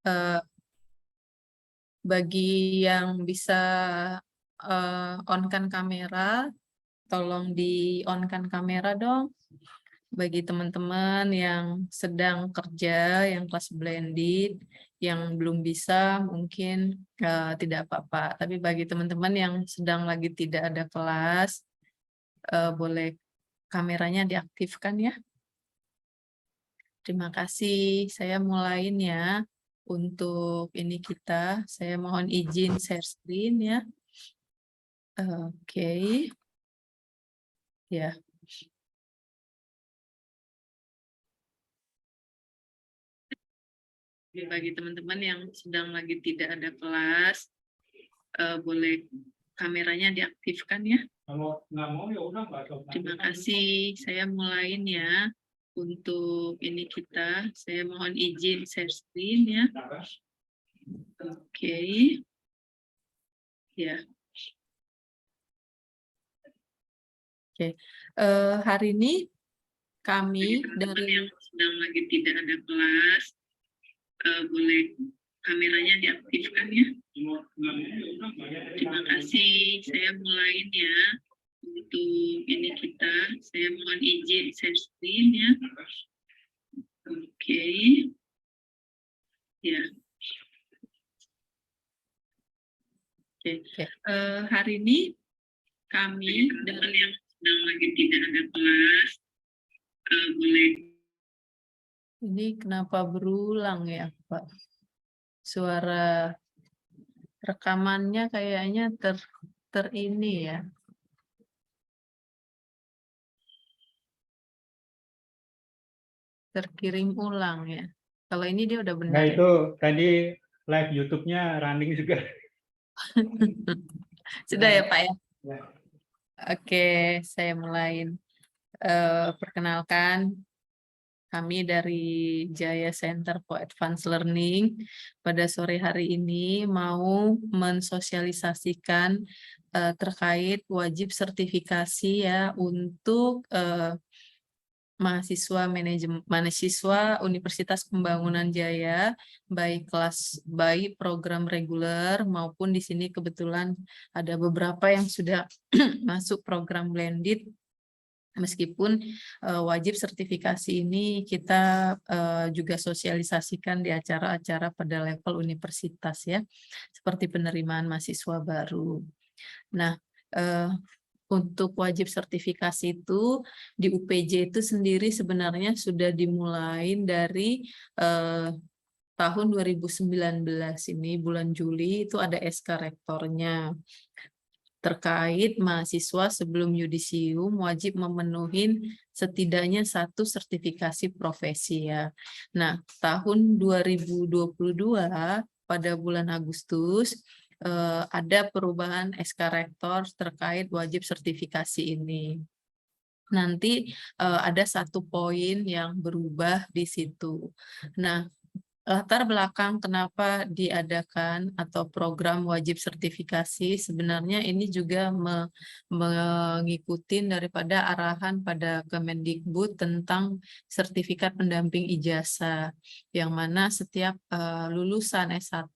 Eh, bagi yang bisa on-kan kamera, tolong di-on-kan kamera dong. Bagi teman-teman yang sedang kerja, yang kelas blended, yang belum bisa mungkin tidak apa-apa. Tapi bagi teman-teman yang sedang lagi tidak ada kelas, boleh kameranya diaktifkan ya. Terima kasih. Saya mulain ya. Untuk ini saya mohon izin share screen ya. Oke. Ya. Bagi teman-teman yang sedang lagi tidak ada kelas, boleh kameranya diaktifkan ya. Kalau nggak mau ya udah nggak. Terima kasih. Saya mulain ya. Untuk ini saya mohon izin share screen ya. Oke. Ya. Oke. Hari ini kami dari yang sedang lagi tidak ada kelas, boleh kameranya diaktifkan ya. Terima kasih. Saya mulain ya. Untuk ini saya mohon izin share screen ya. Oke. Ya. Oke. Hari ini kami dari yang sedang lagi tidak ada kelas, boleh. Ini kenapa berulang ya, Pak? Suara rekamannya kayaknya ini ya. Terkirim ulang ya. Kalau ini dia udah benar. Nah, itu tadi live YouTube-nya running juga. Sudah ya, Pak ya? Ya. Oke, saya mulai. Perkenalkan, kami dari Jaya Center for Advanced Learning pada sore hari ini mau mensosialisasikan terkait wajib sertifikasi ya untuk mahasiswa Universitas Pembangunan Jaya, baik program reguler maupun di sini kebetulan ada beberapa yang sudah masuk program blended. Meskipun wajib sertifikasi ini kita juga sosialisasikan di acara-acara pada level universitas ya, seperti penerimaan mahasiswa baru. Nah, untuk wajib sertifikasi itu di UPJ itu sendiri sebenarnya sudah dimulai dari tahun 2019 ini bulan Juli itu ada SK rektornya. Terkait mahasiswa sebelum yudisium wajib memenuhi setidaknya 1 sertifikasi profesi ya. Nah, tahun 2022 pada bulan Agustus ada perubahan SK Rektor terkait wajib sertifikasi ini. Nanti ada 1 poin yang berubah di situ. Nah, latar belakang kenapa diadakan atau program wajib sertifikasi sebenarnya ini juga mengikuti daripada arahan pada Kemendikbud tentang sertifikat pendamping ijazah, yang mana setiap lulusan S1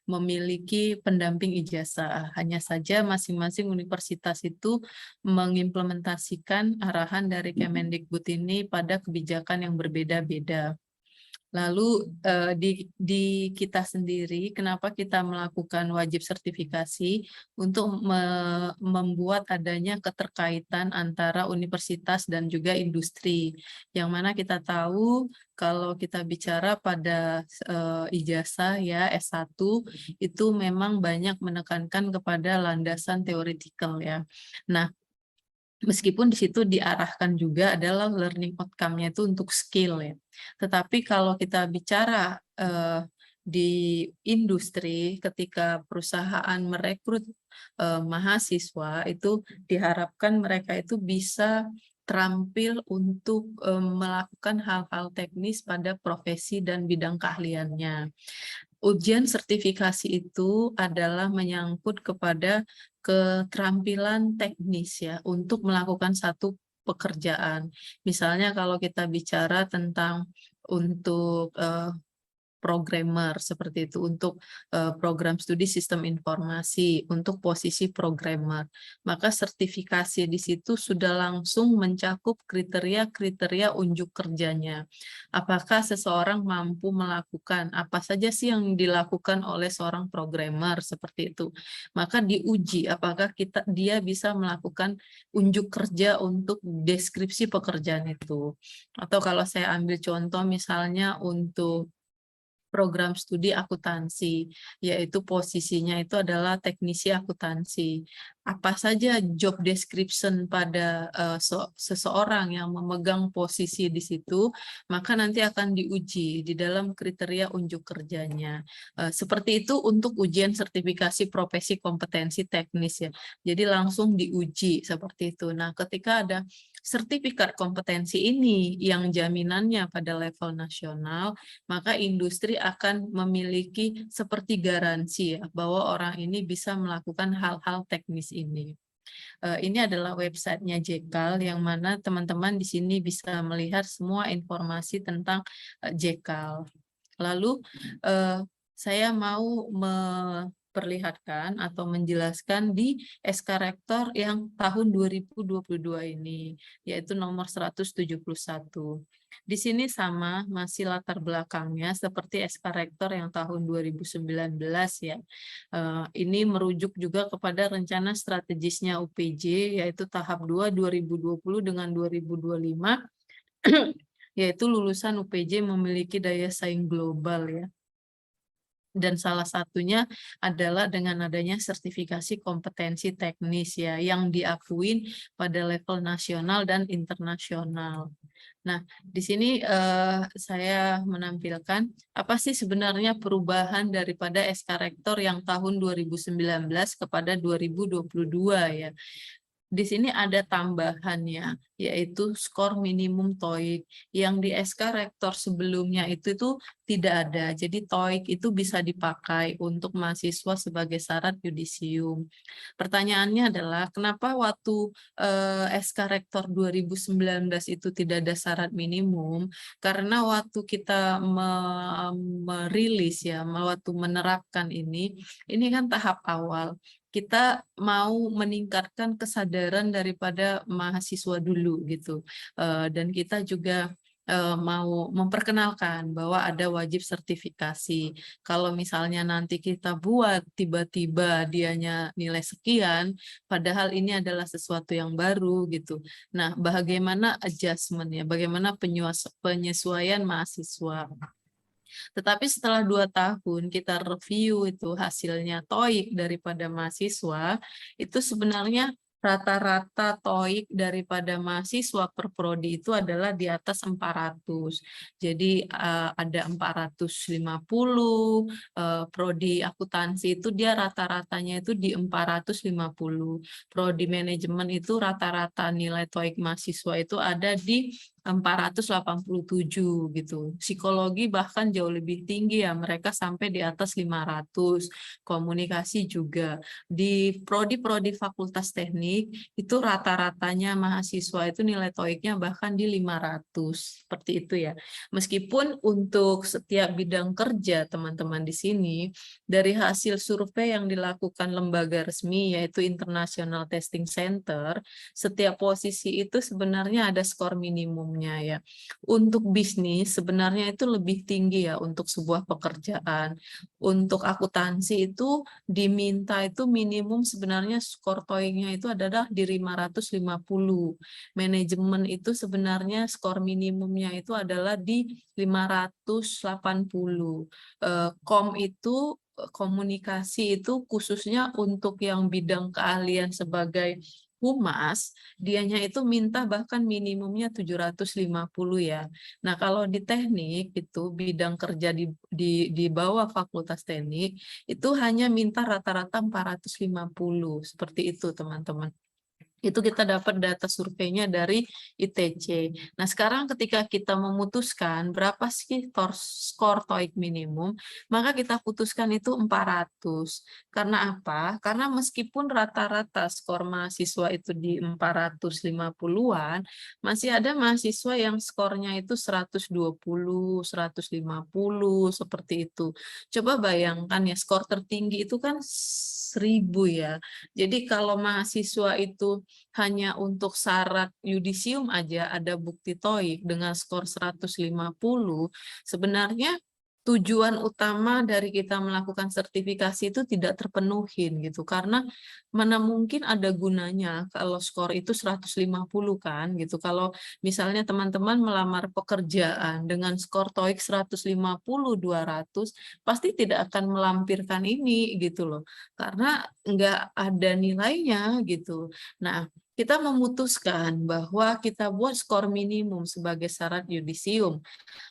memiliki pendamping ijazah. Hanya saja masing-masing universitas itu mengimplementasikan arahan dari Kemendikbud ini pada kebijakan yang berbeda-beda. Lalu di kita sendiri, kenapa kita melakukan wajib sertifikasi untuk membuat adanya keterkaitan antara universitas dan juga industri. Yang mana kita tahu kalau kita bicara pada ijazah ya S1 itu memang banyak menekankan kepada landasan teoretikal ya. Nah, meskipun di situ diarahkan juga adalah learning outcome-nya itu untuk skill ya. Tetapi kalau kita bicara di industri ketika perusahaan merekrut mahasiswa itu diharapkan mereka itu bisa terampil untuk melakukan hal-hal teknis pada profesi dan bidang keahliannya. Ujian sertifikasi itu adalah menyangkut kepada keterampilan teknis ya untuk melakukan satu pekerjaan. Misalnya kalau kita bicara tentang untuk programmer seperti itu untuk program studi sistem informasi untuk posisi programmer. Maka sertifikasi di situ sudah langsung mencakup kriteria-kriteria unjuk kerjanya. Apakah seseorang mampu melakukan apa saja sih yang dilakukan oleh seorang programmer seperti itu. Maka diuji apakah dia bisa melakukan unjuk kerja untuk deskripsi pekerjaan itu. Atau kalau saya ambil contoh misalnya untuk program studi akuntansi, yaitu posisinya itu adalah teknisi akuntansi. Apa saja job description pada seseorang yang memegang posisi di situ, maka nanti akan diuji di dalam kriteria unjuk kerjanya. Seperti itu untuk ujian sertifikasi profesi kompetensi teknis ya. Jadi langsung diuji seperti itu. Nah, ketika ada sertifikat kompetensi ini yang jaminannya pada level nasional, maka industri akan memiliki seperti garansi ya, bahwa orang ini bisa melakukan hal-hal teknis ini. Ini adalah websitenya JKAL yang mana teman-teman di sini bisa melihat semua informasi tentang JKAL. Lalu saya mau memperlihatkan atau menjelaskan di SK Rektor yang tahun 2022 ini, yaitu nomor 171. Di sini sama, masih latar belakangnya seperti SK Rektor yang tahun 2019 ya. Ini merujuk juga kepada rencana strategisnya UPJ, yaitu tahap 2 2020 dengan 2025, yaitu lulusan UPJ memiliki daya saing global ya. Dan salah satunya adalah dengan adanya sertifikasi kompetensi teknis ya, yang diakuin pada level nasional dan internasional. Nah, di sini saya menampilkan apa sih sebenarnya perubahan daripada SK Rektor yang tahun 2019 kepada 2022 ya. Di sini ada tambahannya, yaitu skor minimum TOEIC. Yang di SK Rektor sebelumnya itu tidak ada. Jadi TOEIC itu bisa dipakai untuk mahasiswa sebagai syarat yudisium. Pertanyaannya adalah, kenapa waktu SK Rektor 2019 itu tidak ada syarat minimum? Karena waktu kita merilis ya, waktu menerapkan ini kan tahap awal. Kita mau meningkatkan kesadaran daripada mahasiswa dulu gitu. Dan kita juga mau memperkenalkan bahwa ada wajib sertifikasi. Kalau misalnya nanti kita buat tiba-tiba dianya nilai sekian, padahal ini adalah sesuatu yang baru gitu. Nah, bagaimana adjustment-nya, bagaimana penyesuaian mahasiswa. Tetapi setelah 2 tahun kita review itu hasilnya TOEIC daripada mahasiswa, itu sebenarnya rata-rata TOEIC daripada mahasiswa per prodi itu adalah di atas 400. Jadi ada 450, prodi akuntansi itu dia rata-ratanya itu di 450. Prodi manajemen itu rata-rata nilai TOEIC mahasiswa itu ada di 487 gitu. Psikologi bahkan jauh lebih tinggi ya, mereka sampai di atas 500. Komunikasi juga. Di prodi-prodi fakultas teknik itu rata-ratanya mahasiswa itu nilai TOEIC-nya bahkan di 500. Seperti itu ya. Meskipun untuk setiap bidang kerja teman-teman di sini, dari hasil survei yang dilakukan lembaga resmi yaitu International Testing Center, setiap posisi itu sebenarnya ada skor minimumnya ya. Untuk bisnis sebenarnya itu lebih tinggi ya untuk sebuah pekerjaan. Untuk akuntansi itu diminta itu minimum sebenarnya skor TOEIC-nya itu adalah di 550. Manajemen itu sebenarnya skor minimumnya itu adalah di 580. Kom itu komunikasi itu khususnya untuk yang bidang keahlian sebagai humas, dianya itu minta bahkan minimumnya 750 ya. Nah, kalau di teknik itu bidang kerja di bawah fakultas teknik itu hanya minta rata-rata 450. Seperti itu, teman-teman. Itu kita dapat data surveinya dari ITC. Nah, sekarang ketika kita memutuskan berapa sih skor TOEIC minimum, maka kita putuskan itu 400. Karena apa? Karena meskipun rata-rata skor mahasiswa itu di 450-an, masih ada mahasiswa yang skornya itu 120, 150, seperti itu. Coba bayangkan ya, skor tertinggi itu kan 1000 ya. Jadi kalau mahasiswa itu hanya untuk syarat yudisium aja ada bukti TOEIC dengan skor 150, sebenarnya tujuan utama dari kita melakukan sertifikasi itu tidak terpenuhi gitu, karena mana mungkin ada gunanya kalau skor itu 150 kan gitu. Kalau misalnya teman-teman melamar pekerjaan dengan skor TOEIC 150, 200 pasti tidak akan melampirkan ini gitu loh, karena nggak ada nilainya gitu. Nah, kita memutuskan bahwa kita buat skor minimum sebagai syarat yudisium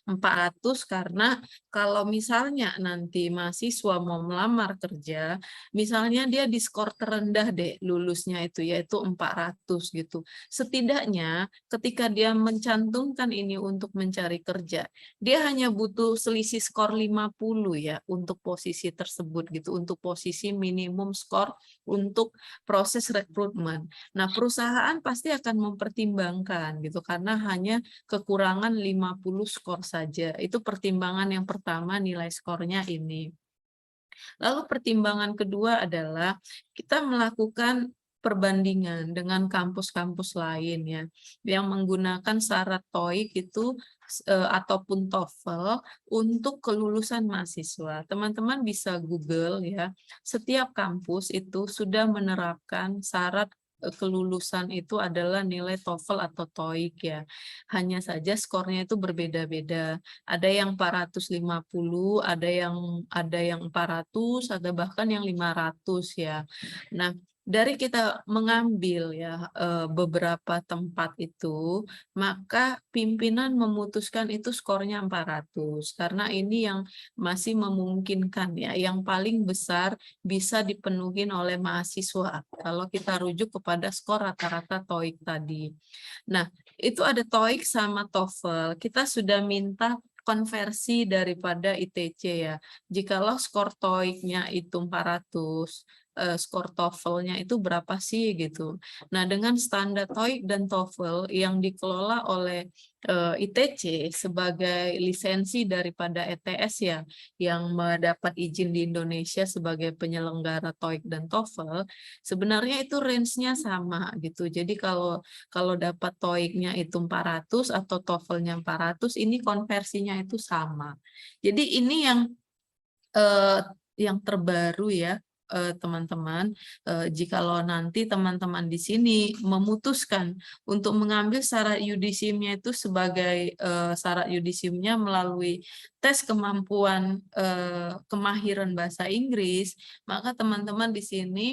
400, karena kalau misalnya nanti mahasiswa mau melamar kerja, misalnya dia di skor terendah deh lulusnya itu yaitu 400 gitu. Setidaknya ketika dia mencantumkan ini untuk mencari kerja, dia hanya butuh selisih skor 50 ya untuk posisi tersebut gitu, untuk posisi minimum skor untuk proses rekrutmen. Nah, perusahaan pasti akan mempertimbangkan gitu karena hanya kekurangan 50 skor saja. Itu pertimbangan yang pertama, nilai skornya ini. Lalu pertimbangan kedua adalah kita melakukan perbandingan dengan kampus-kampus lain ya yang menggunakan syarat TOEIC itu ataupun TOEFL untuk kelulusan mahasiswa. Teman-teman bisa Google ya. Setiap kampus itu sudah menerapkan syarat kelulusan itu adalah nilai TOEFL atau TOEIC ya. Hanya saja skornya itu berbeda-beda. Ada yang 450, ada yang 400, ada bahkan yang 500 ya. Nah, dari kita mengambil ya beberapa tempat itu, maka pimpinan memutuskan itu skornya 400 karena ini yang masih memungkinkan ya, yang paling besar bisa dipenuhi oleh mahasiswa kalau kita rujuk kepada skor rata-rata TOEIC tadi. Nah, itu ada TOEIC sama TOEFL. Kita sudah minta konversi daripada ITC ya. Jikalau skor TOEIC-nya itu 400, skor TOEFL-nya itu berapa sih gitu. Nah, dengan standar TOEIC dan TOEFL yang dikelola oleh ITC sebagai lisensi daripada ETS ya, yang mendapat izin di Indonesia sebagai penyelenggara TOEIC dan TOEFL, sebenarnya itu range-nya sama gitu. Jadi kalau dapat TOEIC-nya itu 400 atau TOEFL-nya 400, ini konversinya itu sama. Jadi ini yang terbaru ya teman-teman. Jikalau nanti teman-teman di sini memutuskan untuk mengambil syarat yudisiumnya itu sebagai syarat yudisiumnya melalui tes kemampuan kemahiran bahasa Inggris, maka teman-teman di sini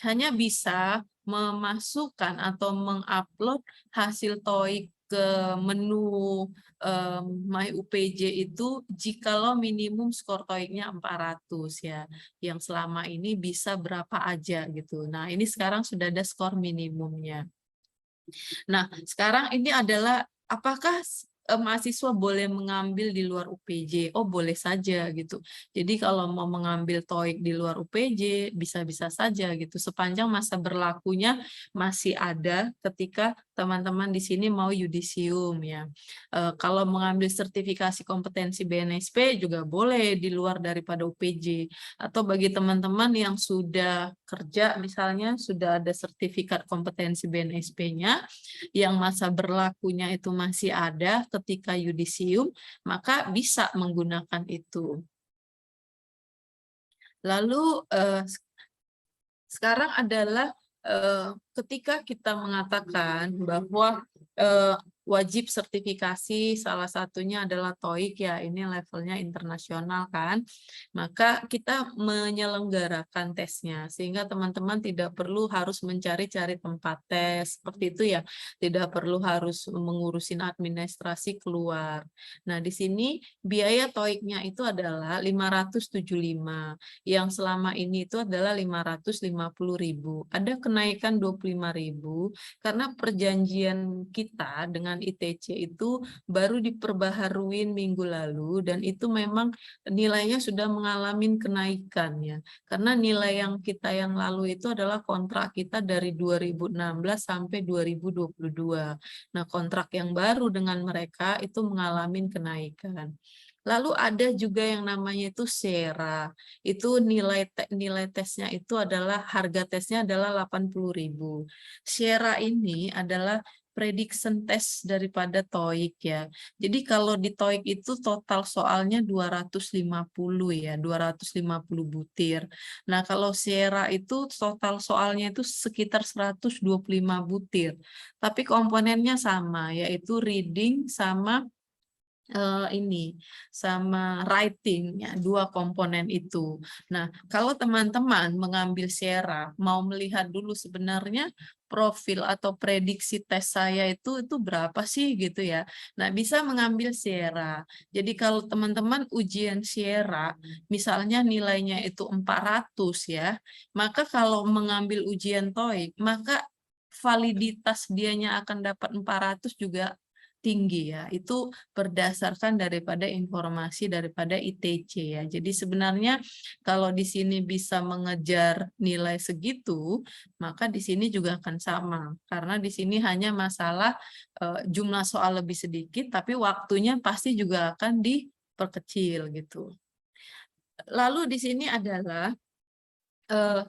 hanya bisa memasukkan atau mengupload hasil TOEIC ke menu My UPJ itu jikalau minimum skor TOEIC-nya 400 ya. Yang selama ini bisa berapa aja gitu. Nah, ini sekarang sudah ada skor minimumnya. Nah, sekarang ini adalah apakah mahasiswa boleh mengambil di luar UPJ? Oh, boleh saja gitu. Jadi kalau mau mengambil TOEIC di luar UPJ bisa-bisa saja gitu. Sepanjang masa berlakunya masih ada ketika teman-teman di sini mau yudisium ya. Kalau mengambil sertifikasi kompetensi BNSP juga boleh di luar daripada UPJ. Atau bagi teman-teman yang sudah kerja misalnya sudah ada sertifikat kompetensi BNSP-nya yang masa berlakunya itu masih ada ketika yudisium, maka bisa menggunakan itu. Lalu sekarang adalah ketika kita mengatakan bahwa wajib sertifikasi, salah satunya adalah TOEIC ya, ini levelnya internasional kan. Maka kita menyelenggarakan tesnya, sehingga teman-teman tidak perlu harus mencari-cari tempat tes, seperti itu ya. Tidak perlu harus mengurusin administrasi keluar. Nah, di sini biaya TOEIC-nya itu adalah 575, yang selama ini itu adalah 550.000. Ada kenaikan 25.000 karena perjanjian kita dengan ITC itu baru diperbaharuin minggu lalu, dan itu memang nilainya sudah mengalami kenaikan ya. Karena nilai yang kita yang lalu itu adalah kontrak kita dari 2016 sampai 2022. Nah, kontrak yang baru dengan mereka itu mengalami kenaikan. Lalu ada juga yang namanya itu SERA. Itu nilai tesnya itu adalah, harga tesnya adalah 80.000. SERA ini adalah prediction test daripada TOEIC ya. Jadi kalau di TOEIC itu total soalnya 250 ya, 250 butir. Nah, kalau SERA itu total soalnya itu sekitar 125 butir. Tapi komponennya sama, yaitu reading sama ini sama writing ya, dua komponen itu. Nah, kalau teman-teman mengambil SERA, mau melihat dulu sebenarnya profil atau prediksi tes saya itu berapa sih gitu ya. Nah, bisa mengambil SERA. Jadi kalau teman-teman ujian SERA misalnya nilainya itu 400 ya, maka kalau mengambil ujian TOEIC, maka validitas dianya akan dapat 400 juga tinggi ya. Itu berdasarkan daripada informasi daripada ITC ya. Jadi sebenarnya kalau di sini bisa mengejar nilai segitu, maka di sini juga akan sama. Karena di sini hanya masalah jumlah soal lebih sedikit, tapi waktunya pasti juga akan diperkecil gitu. Lalu di sini adalah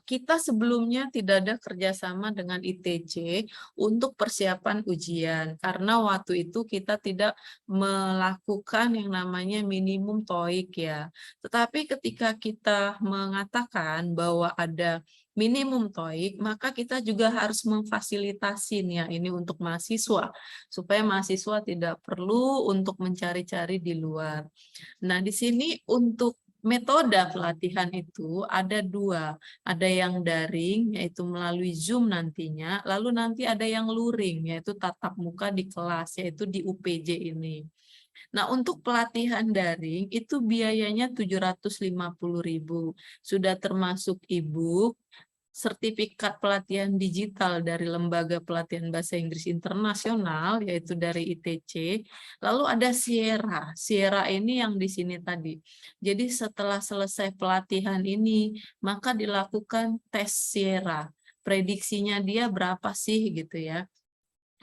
kita sebelumnya tidak ada kerjasama dengan ITC untuk persiapan ujian, karena waktu itu kita tidak melakukan yang namanya minimum TOEIC ya. Tetapi ketika kita mengatakan bahwa ada minimum TOEIC, maka kita juga harus memfasilitasi ya ini untuk mahasiswa, supaya mahasiswa tidak perlu untuk mencari-cari di luar. Nah, di sini untuk metode pelatihan itu ada dua. Ada yang daring, yaitu melalui Zoom nantinya, lalu nanti ada yang luring, yaitu tatap muka di kelas, yaitu di UPJ ini. Nah, untuk pelatihan daring itu biayanya 750.000. Sudah termasuk e-book, sertifikat pelatihan digital dari Lembaga Pelatihan Bahasa Inggris Internasional, yaitu dari ITC. Lalu ada SIERA. SIERA ini yang di sini tadi. Jadi setelah selesai pelatihan ini, maka dilakukan tes SIERA. Prediksinya dia berapa sih gitu ya.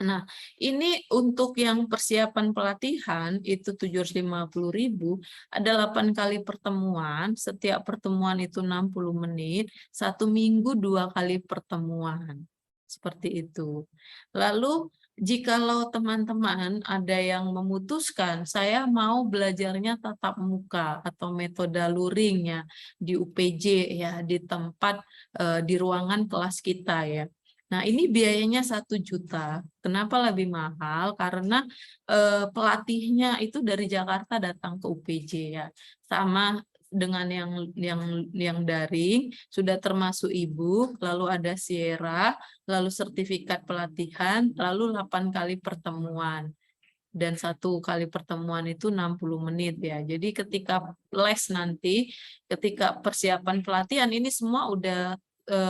Nah, ini untuk yang persiapan pelatihan itu 750.000, ada 8 kali pertemuan, setiap pertemuan itu 60 menit, 1 minggu 2 kali pertemuan. Seperti itu. Lalu, jikalau teman-teman ada yang memutuskan, saya mau belajarnya tatap muka atau metode luringnya di UPJ ya, di tempat di ruangan kelas kita ya. Nah, ini biayanya 1 juta. Kenapa lebih mahal? Karena pelatihnya itu dari Jakarta datang ke UPJ ya. Sama dengan yang daring, sudah termasuk e-book, lalu ada SIERA, lalu sertifikat pelatihan, lalu 8 kali pertemuan. Dan 1 kali pertemuan itu 60 menit ya. Jadi ketika les nanti, ketika persiapan pelatihan, ini semua udah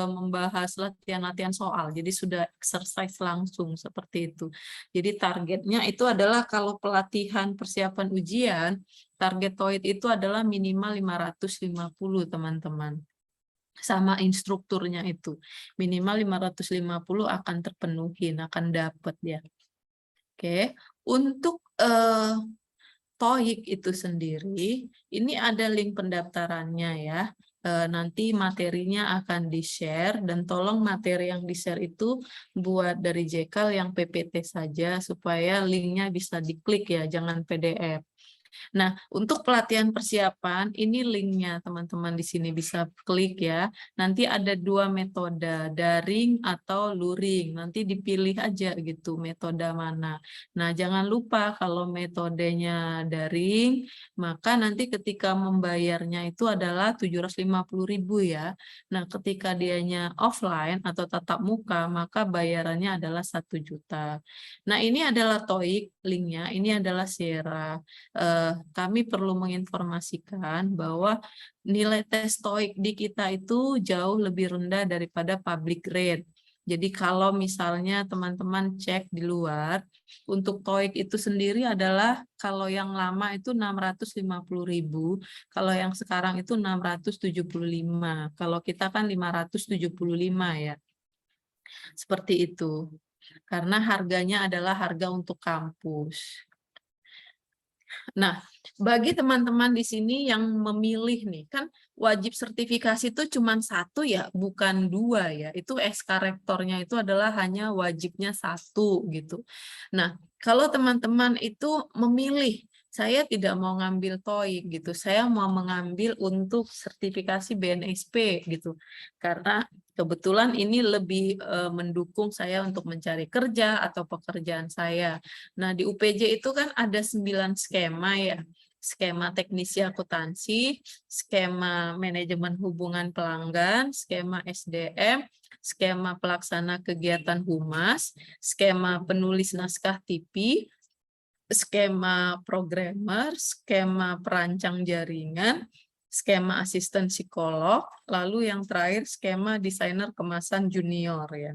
membahas latihan-latihan soal, jadi sudah exercise langsung seperti itu. Jadi targetnya itu adalah kalau pelatihan persiapan ujian, target TOEIC itu adalah minimal 550 teman-teman. Sama instrukturnya itu, minimal 550 akan terpenuhi, akan dapat ya. Oke, untuk TOEIC itu sendiri, ini ada link pendaftarannya ya. Nanti materinya akan di-share, dan tolong materi yang di-share itu buat dari JKAL yang PPT saja, supaya linknya bisa diklik ya, jangan PDF. Nah, untuk pelatihan persiapan, ini linknya teman-teman di sini bisa klik ya. Nanti ada 2 metode, daring atau luring. Nanti dipilih aja gitu metode mana. Nah, jangan lupa kalau metodenya daring, maka nanti ketika membayarnya itu adalah 750.000 ya. Nah, ketika dianya offline atau tatap muka, maka bayarannya adalah 1 juta. Nah, ini adalah TOEIC linknya, ini adalah Sierra. Kami perlu menginformasikan bahwa nilai tes TOEIC di kita itu jauh lebih rendah daripada public grade. Jadi kalau misalnya teman-teman cek di luar, untuk TOEIC itu sendiri adalah kalau yang lama itu 650.000, kalau yang sekarang itu 675. Kalau kita kan 575 ya. Seperti itu. Karena harganya adalah harga untuk kampus. Nah, bagi teman-teman di sini yang memilih nih, kan wajib sertifikasi itu cuma 1 ya, bukan 2 ya. Itu SK rektornya itu adalah hanya wajibnya 1 gitu. Nah, kalau teman-teman itu memilih, saya tidak mau ngambil TOEIC gitu, saya mau mengambil untuk sertifikasi BNSP gitu. Karena kebetulan ini lebih mendukung saya untuk mencari kerja atau pekerjaan saya. Nah, di UPJ itu kan ada 9 skema ya. Skema teknisi akuntansi, skema manajemen hubungan pelanggan, skema SDM, skema pelaksana kegiatan humas, skema penulis naskah TV, skema programmer, skema perancang jaringan, skema asisten psikolog, lalu yang terakhir skema desainer kemasan junior ya.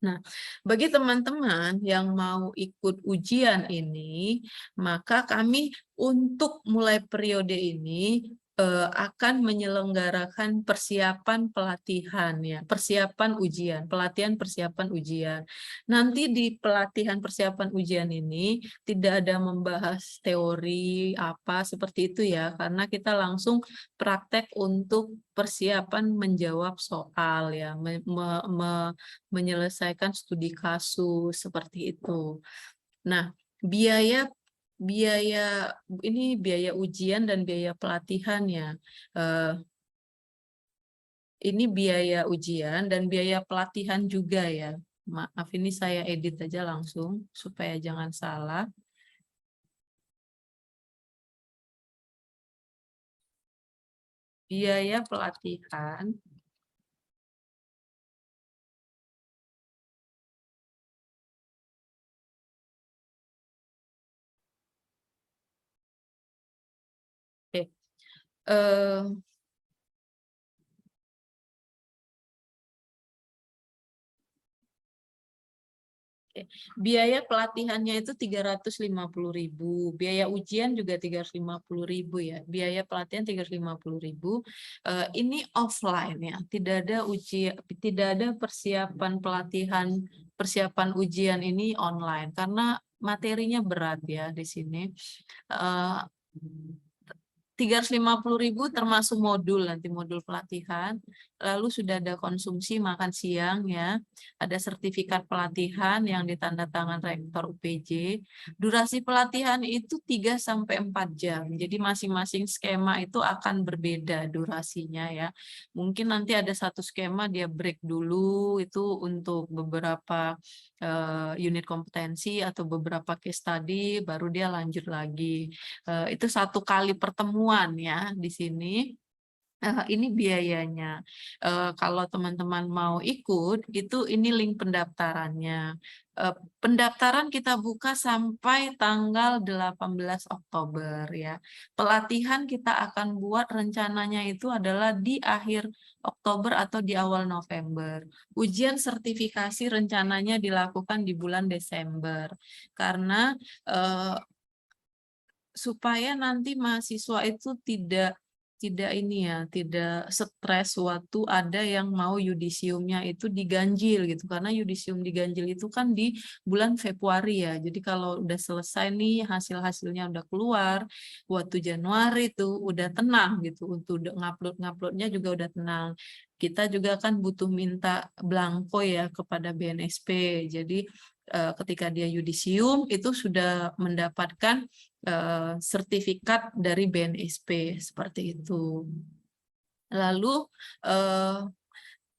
Nah, bagi teman-teman yang mau ikut ujian ini, maka kami untuk mulai periode ini akan menyelenggarakan persiapan pelatihan ya, persiapan ujian, pelatihan persiapan ujian. Nanti di pelatihan persiapan ujian ini tidak ada membahas teori apa seperti itu ya, karena kita langsung praktek untuk persiapan menjawab soal ya, menyelesaikan studi kasus seperti itu. Nah, biaya biaya ini biaya ujian dan biaya pelatihan ya. Ini biaya ujian dan biaya pelatihan juga ya. Maaf, ini saya edit aja langsung supaya jangan salah. Biaya pelatihan oke. Biaya pelatihannya itu 350.000, biaya ujian juga 350.000 ya. Biaya pelatihan 350.000. Ini offline ya, tidak ada ujian, tidak ada persiapan pelatihan, persiapan ujian ini online karena materinya berat ya di sini. 350.000 termasuk modul, nanti modul pelatihan, lalu sudah ada konsumsi makan siang ya, ada sertifikat pelatihan yang ditandatangan rektor UPJ. Durasi pelatihan itu 3-4 jam, jadi masing-masing skema itu akan berbeda durasinya ya. Mungkin nanti ada satu skema dia break dulu, itu untuk beberapa unit kompetensi atau beberapa case study, baru dia lanjut lagi. Itu 1 kali pertemuan ya di sini. Ini biayanya. Kalau teman-teman mau ikut, itu ini link pendaftarannya. Pendaftaran kita buka sampai tanggal 18 Oktober ya. Pelatihan kita akan buat rencananya itu adalah di akhir Oktober atau di awal November. Ujian sertifikasi rencananya dilakukan di bulan Desember. Karena supaya nanti mahasiswa itu tidak stres waktu ada yang mau yudisiumnya itu diganjil gitu, karena yudisium diganjil itu kan di bulan Februari ya. Jadi kalau udah selesai nih hasil-hasilnya udah keluar waktu Januari itu udah tenang gitu, untuk nguploadnya juga udah tenang. Kita juga kan butuh minta blanko ya kepada BNSP. Jadi ketika dia yudisium itu sudah mendapatkan sertifikat dari BNSP seperti itu. Lalu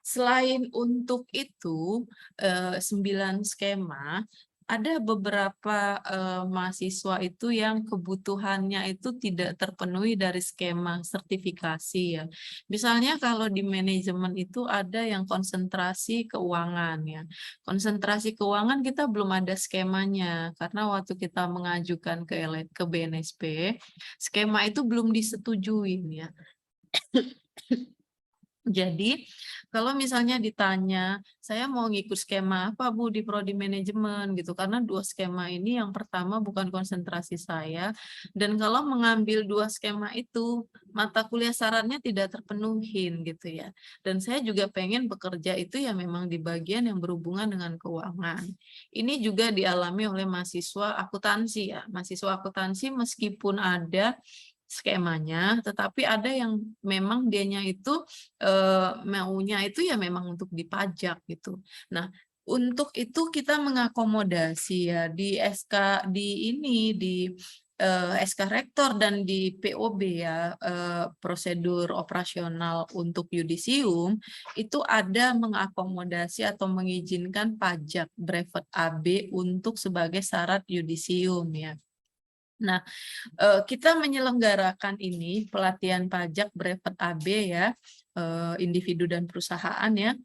selain untuk itu 9 skema, ada beberapa mahasiswa itu yang kebutuhannya itu tidak terpenuhi dari skema sertifikasi ya. Misalnya kalau di manajemen itu ada yang konsentrasi keuangan ya. Konsentrasi keuangan kita belum ada skemanya karena waktu kita mengajukan ke BNSP, skema itu belum disetujui ya. Jadi, kalau misalnya ditanya, saya mau ngikut skema apa Bu di prodi manajemen gitu, karena 2 skema ini yang pertama bukan konsentrasi saya, dan kalau mengambil 2 skema itu, mata kuliah syaratnya tidak terpenuhin gitu ya. Dan saya juga pengen bekerja itu ya memang di bagian yang berhubungan dengan keuangan. Ini juga dialami oleh mahasiswa akuntansi ya. Mahasiswa akuntansi meskipun ada skemanya, tetapi ada yang memang dianya itu maunya itu ya memang untuk dipajak gitu. Nah, untuk itu kita mengakomodasi ya di SK di SK Rektor dan di POB ya, prosedur operasional untuk yudisium itu ada mengakomodasi atau mengizinkan pajak brevet AB untuk sebagai syarat yudisium ya. Nah, kita menyelenggarakan ini pelatihan pajak brevet AB ya, individu dan perusahaan ya.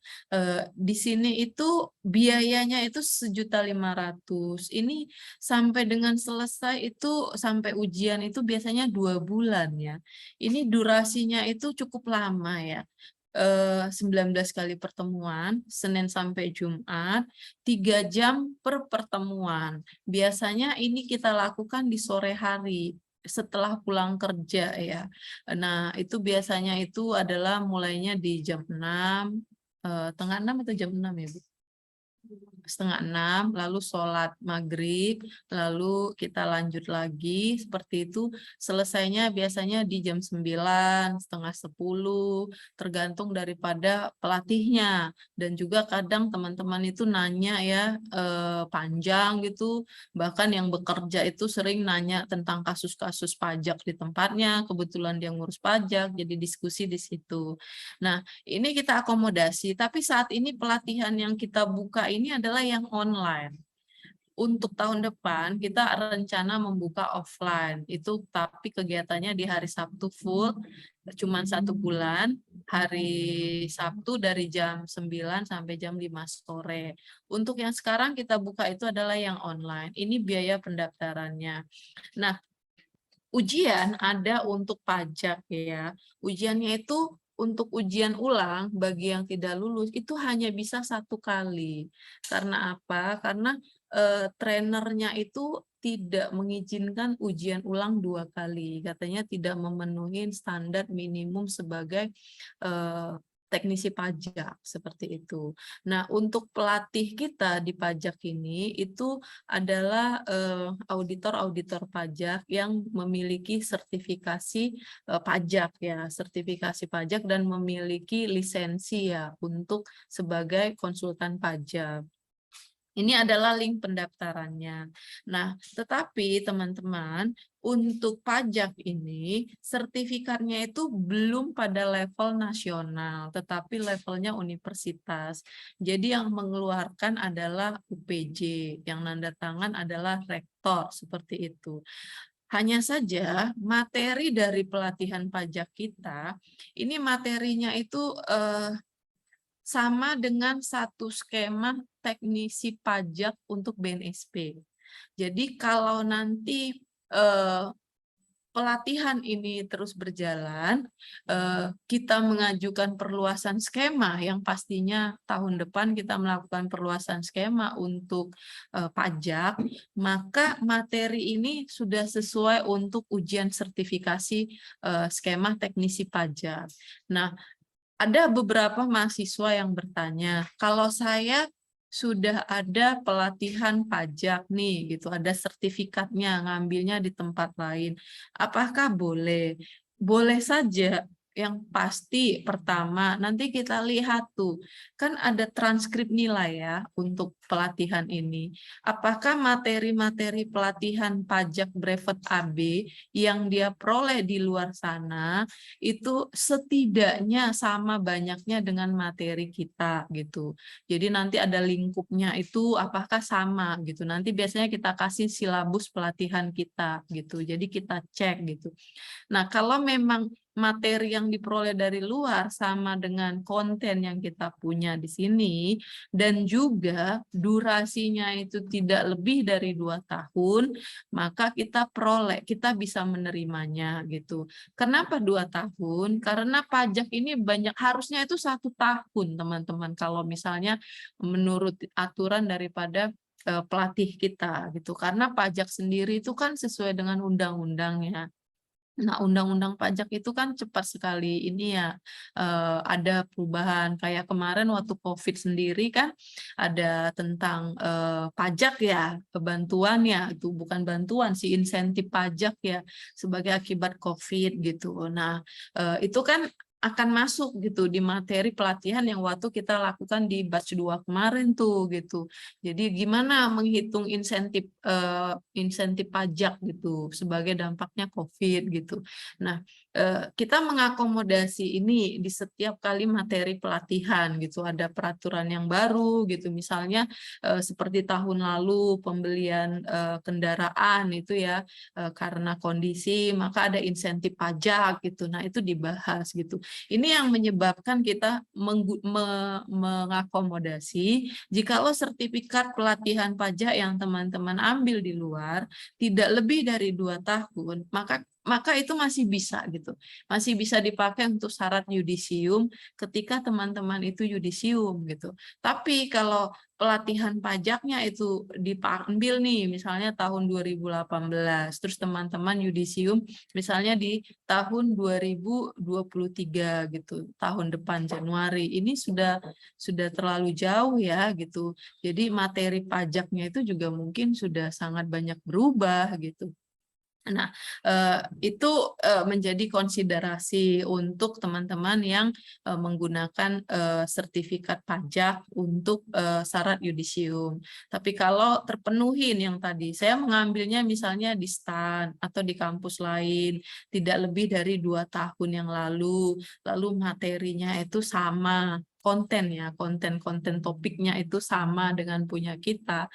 Di sini itu biayanya itu 1.500.000. Ini sampai dengan selesai itu sampai ujian itu biasanya 2 bulan ya. Ini durasinya itu cukup lama ya. 19 kali pertemuan, Senin sampai Jumat, 3 jam per pertemuan. Biasanya ini kita lakukan di sore hari setelah pulang kerja ya. Nah, itu biasanya itu adalah mulainya di jam 6, tengah 6 atau jam 6 ya, Bu? Setengah 6, lalu sholat maghrib, lalu kita lanjut lagi seperti itu. Selesainya biasanya di jam 9, setengah 10, tergantung daripada pelatihnya. Dan juga kadang teman-teman itu nanya ya panjang gitu, bahkan yang bekerja itu sering nanya tentang kasus-kasus pajak di tempatnya, kebetulan dia ngurus pajak, jadi diskusi di situ. Nah, ini kita akomodasi, tapi saat ini pelatihan yang kita buka ini adalah yang online. Untuk tahun depan kita rencana membuka offline, itu tapi kegiatannya di hari Sabtu full, cuma 1 bulan, hari Sabtu dari jam 9 sampai jam 5 sore. Untuk yang sekarang kita buka itu adalah yang online, ini biaya pendaftarannya. Nah, ujian ada untuk pajak ya. Ujiannya itu untuk ujian ulang bagi yang tidak lulus itu hanya bisa 1 kali. Karena apa? Karena trenernya itu tidak mengizinkan ujian ulang 2 kali. Katanya tidak memenuhi standar minimum sebagai teknisi pajak seperti itu. Nah, untuk pelatih kita di pajak ini itu adalah auditor-auditor pajak yang memiliki sertifikasi pajak ya, sertifikasi pajak dan memiliki lisensi ya untuk sebagai konsultan pajak. Ini adalah link pendaftarannya. Nah, tetapi teman-teman, untuk pajak ini, sertifikatnya itu belum pada level nasional, tetapi levelnya universitas. Jadi yang mengeluarkan adalah UPJ, yang nanda tangan adalah rektor, seperti itu. Hanya saja materi dari pelatihan pajak kita, ini materinya itu sama dengan 1 skema teknisi pajak untuk BNSP. Jadi kalau nanti pelatihan ini terus berjalan, kita mengajukan perluasan skema yang pastinya tahun depan kita melakukan perluasan skema untuk pajak, maka materi ini sudah sesuai untuk ujian sertifikasi skema teknisi pajak. Nah, ada beberapa mahasiswa yang bertanya, kalau saya sudah ada pelatihan pajak nih, gitu, ada sertifikatnya, ngambilnya di tempat lain, apakah boleh? Boleh saja, yang pasti pertama nanti kita lihat tuh kan ada transkrip nilai ya untuk pelatihan ini. Apakah materi-materi pelatihan pajak brevet AB yang dia peroleh di luar sana itu setidaknya sama banyaknya dengan materi kita gitu. Jadi nanti ada lingkupnya itu apakah sama gitu. Nanti biasanya kita kasih silabus pelatihan kita gitu. Jadi kita cek gitu. Nah, kalau memang materi yang diperoleh dari luar sama dengan konten yang kita punya di sini, dan juga durasinya itu tidak lebih dari 2 tahun, maka kita bisa menerimanya gitu. Kenapa 2 tahun? Karena pajak ini harusnya itu 1 tahun, teman-teman, kalau misalnya menurut aturan daripada pelatih kita gitu. Karena pajak sendiri itu kan sesuai dengan undang-undangnya. Nah, undang-undang pajak itu kan cepat sekali ini ya, ada perubahan. Kayak kemarin waktu COVID sendiri kan ada tentang pajak ya, bantuan ya, itu bukan bantuan sih, insentif pajak ya, sebagai akibat COVID gitu. Nah, itu kan akan masuk gitu di materi pelatihan yang waktu kita lakukan di batch 2 kemarin tuh gitu. Jadi gimana menghitung insentif pajak gitu sebagai dampaknya COVID gitu. Nah, kita mengakomodasi ini di setiap kali materi pelatihan gitu. Ada peraturan yang baru gitu. Misalnya seperti tahun lalu pembelian kendaraan itu ya karena kondisi maka ada insentif pajak gitu. Nah, itu dibahas gitu. Ini yang menyebabkan kita mengakomodasi jikalau sertifikat pelatihan pajak yang teman-teman ambil di luar tidak lebih dari 2 tahun, maka itu masih bisa gitu. Masih bisa dipakai untuk syarat yudisium ketika teman-teman itu yudisium gitu. Tapi kalau pelatihan pajaknya itu diambil nih misalnya tahun 2018, terus teman-teman yudisium misalnya di tahun 2023 gitu, tahun depan Januari. Ini sudah terlalu jauh ya gitu. Jadi materi pajaknya itu juga mungkin sudah sangat banyak berubah gitu. Nah, itu menjadi konsiderasi untuk teman-teman yang menggunakan sertifikat pajak untuk syarat yudisium. Tapi kalau terpenuhin yang tadi, saya mengambilnya misalnya di STAN atau di kampus lain, tidak lebih dari 2 tahun yang lalu materinya itu sama, konten topiknya itu sama dengan punya kita,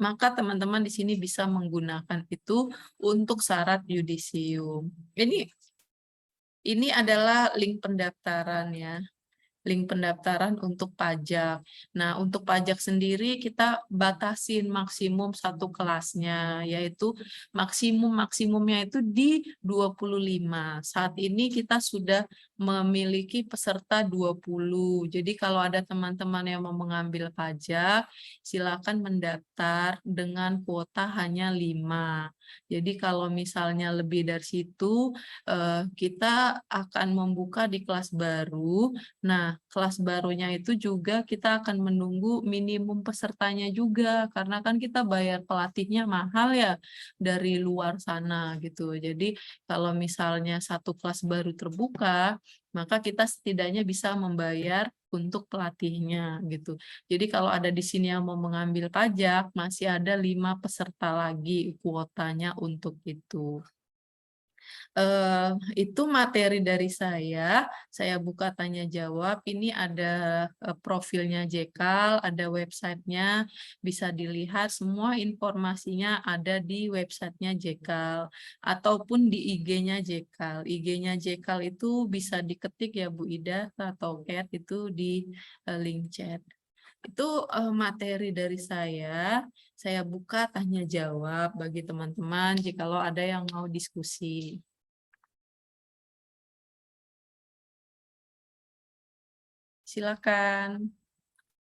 maka teman-teman di sini bisa menggunakan itu untuk syarat yudisium. Ini adalah link pendaftaran ya. Link pendaftaran untuk pajak. Nah, untuk pajak sendiri kita batasin maksimum 1 kelasnya, yaitu maksimumnya itu di 25. Saat ini kita sudah memiliki peserta 20. Jadi kalau ada teman-teman yang mau mengambil pajak, silakan mendaftar dengan kuota hanya 5. Jadi kalau misalnya lebih dari situ, kita akan membuka di kelas baru. Nah, kelas barunya itu juga kita akan menunggu minimum pesertanya juga, karena kan kita bayar pelatihnya mahal ya dari luar sana gitu. Jadi kalau misalnya 1 kelas baru terbuka, maka kita setidaknya bisa membayar untuk pelatihnya gitu. Jadi kalau ada di sini yang mau mengambil pajak, masih ada 5 peserta lagi kuotanya untuk itu. Itu materi dari saya buka tanya jawab, ini ada profilnya Jekal, ada websitenya, bisa dilihat semua informasinya ada di websitenya Jekal, ataupun di IG-nya Jekal. IG-nya Jekal itu bisa diketik ya Bu Ida atau Kat itu di link chat. Itu materi dari saya buka tanya jawab bagi teman-teman jikalau ada yang mau diskusi. Silakan.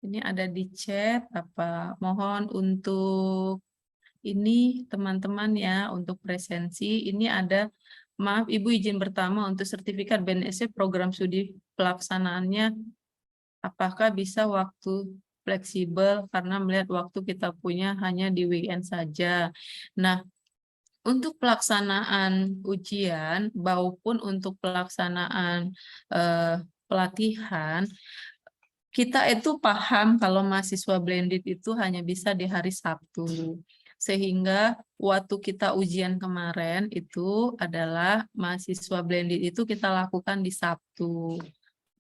Ini ada di chat apa. Mohon untuk ini teman-teman ya untuk presensi. Ini ada maaf Ibu izin pertama untuk sertifikat BNSF program studi pelaksanaannya apakah bisa waktu fleksibel karena melihat waktu kita punya hanya di weekend saja. Nah, Untuk pelaksanaan ujian maupun untuk pelaksanaan pelatihan, kita itu paham kalau mahasiswa blended itu hanya bisa di hari Sabtu. Sehingga waktu kita ujian kemarin itu adalah mahasiswa blended itu kita lakukan di Sabtu.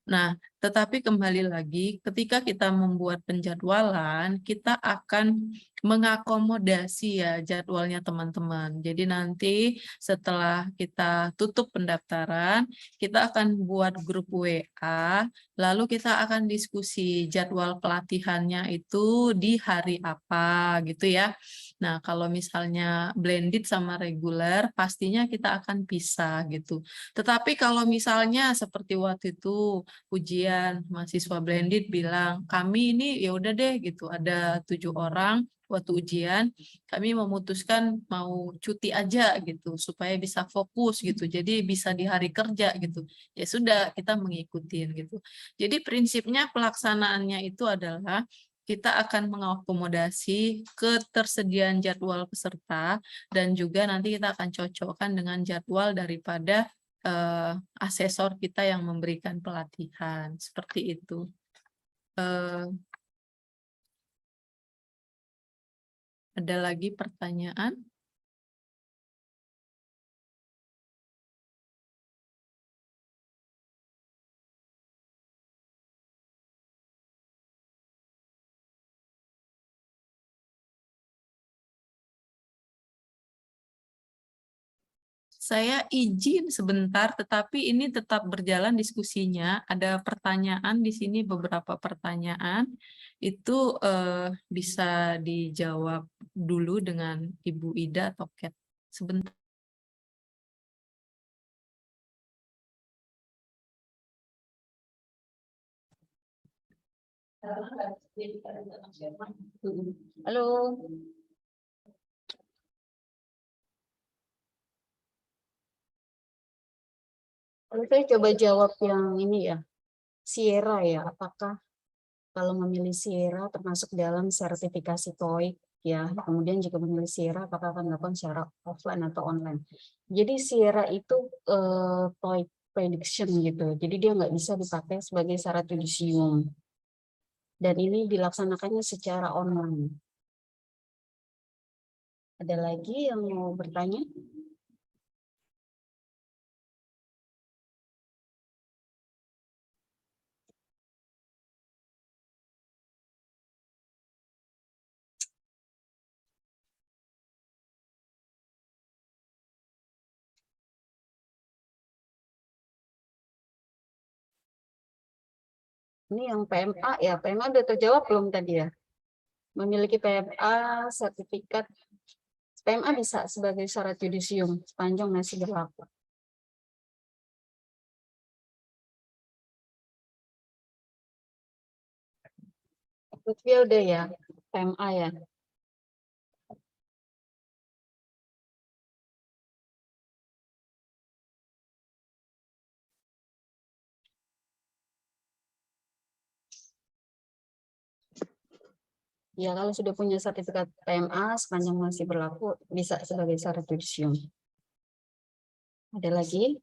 Nah, tetapi kembali lagi, ketika kita membuat penjadwalan, kita akan mengakomodasi ya jadwalnya teman-teman. Jadi nanti setelah kita tutup pendaftaran, kita akan buat grup WA, lalu kita akan diskusi jadwal pelatihannya itu di hari apa gitu ya. Nah, kalau misalnya blended sama reguler, pastinya kita akan pisah gitu. Tetapi kalau misalnya seperti waktu itu, ujian mahasiswa blended bilang kami ini ya udah deh gitu ada 7 orang waktu ujian kami memutuskan mau cuti aja gitu supaya bisa fokus gitu jadi bisa di hari kerja gitu ya sudah kita mengikuti gitu jadi prinsipnya pelaksanaannya itu adalah kita akan mengakomodasi ketersediaan jadwal peserta dan juga nanti kita akan cocokkan dengan jadwal daripada asesor kita yang memberikan pelatihan seperti itu. Ada lagi pertanyaan? Saya izin sebentar, tetapi ini tetap berjalan diskusinya. Ada pertanyaan di sini, beberapa pertanyaan. Itu bisa dijawab dulu dengan Ibu Ida atau Kat. Sebentar. Halo. Lalu saya coba jawab yang ini ya, Sierra ya, apakah kalau memilih Sierra termasuk dalam sertifikasi TOEIC ya, kemudian jika memilih Sierra apakah akan dilakukan secara offline atau online. Jadi Sierra itu TOEIC prediction gitu, jadi dia nggak bisa dipakai sebagai syarat yudisium. Dan ini dilaksanakannya secara online. Ada lagi yang mau bertanya? Ini yang PMA ya, PMA udah terjawab belum tadi ya? Memiliki PMA, sertifikat PMA bisa sebagai syarat yudisium sepanjang masih berlaku. Lutfi udah ya, PMA ya. Ya, kalau sudah punya sertifikat PMA sepanjang masih berlaku, bisa sebagai syarat yudisium. Ada lagi?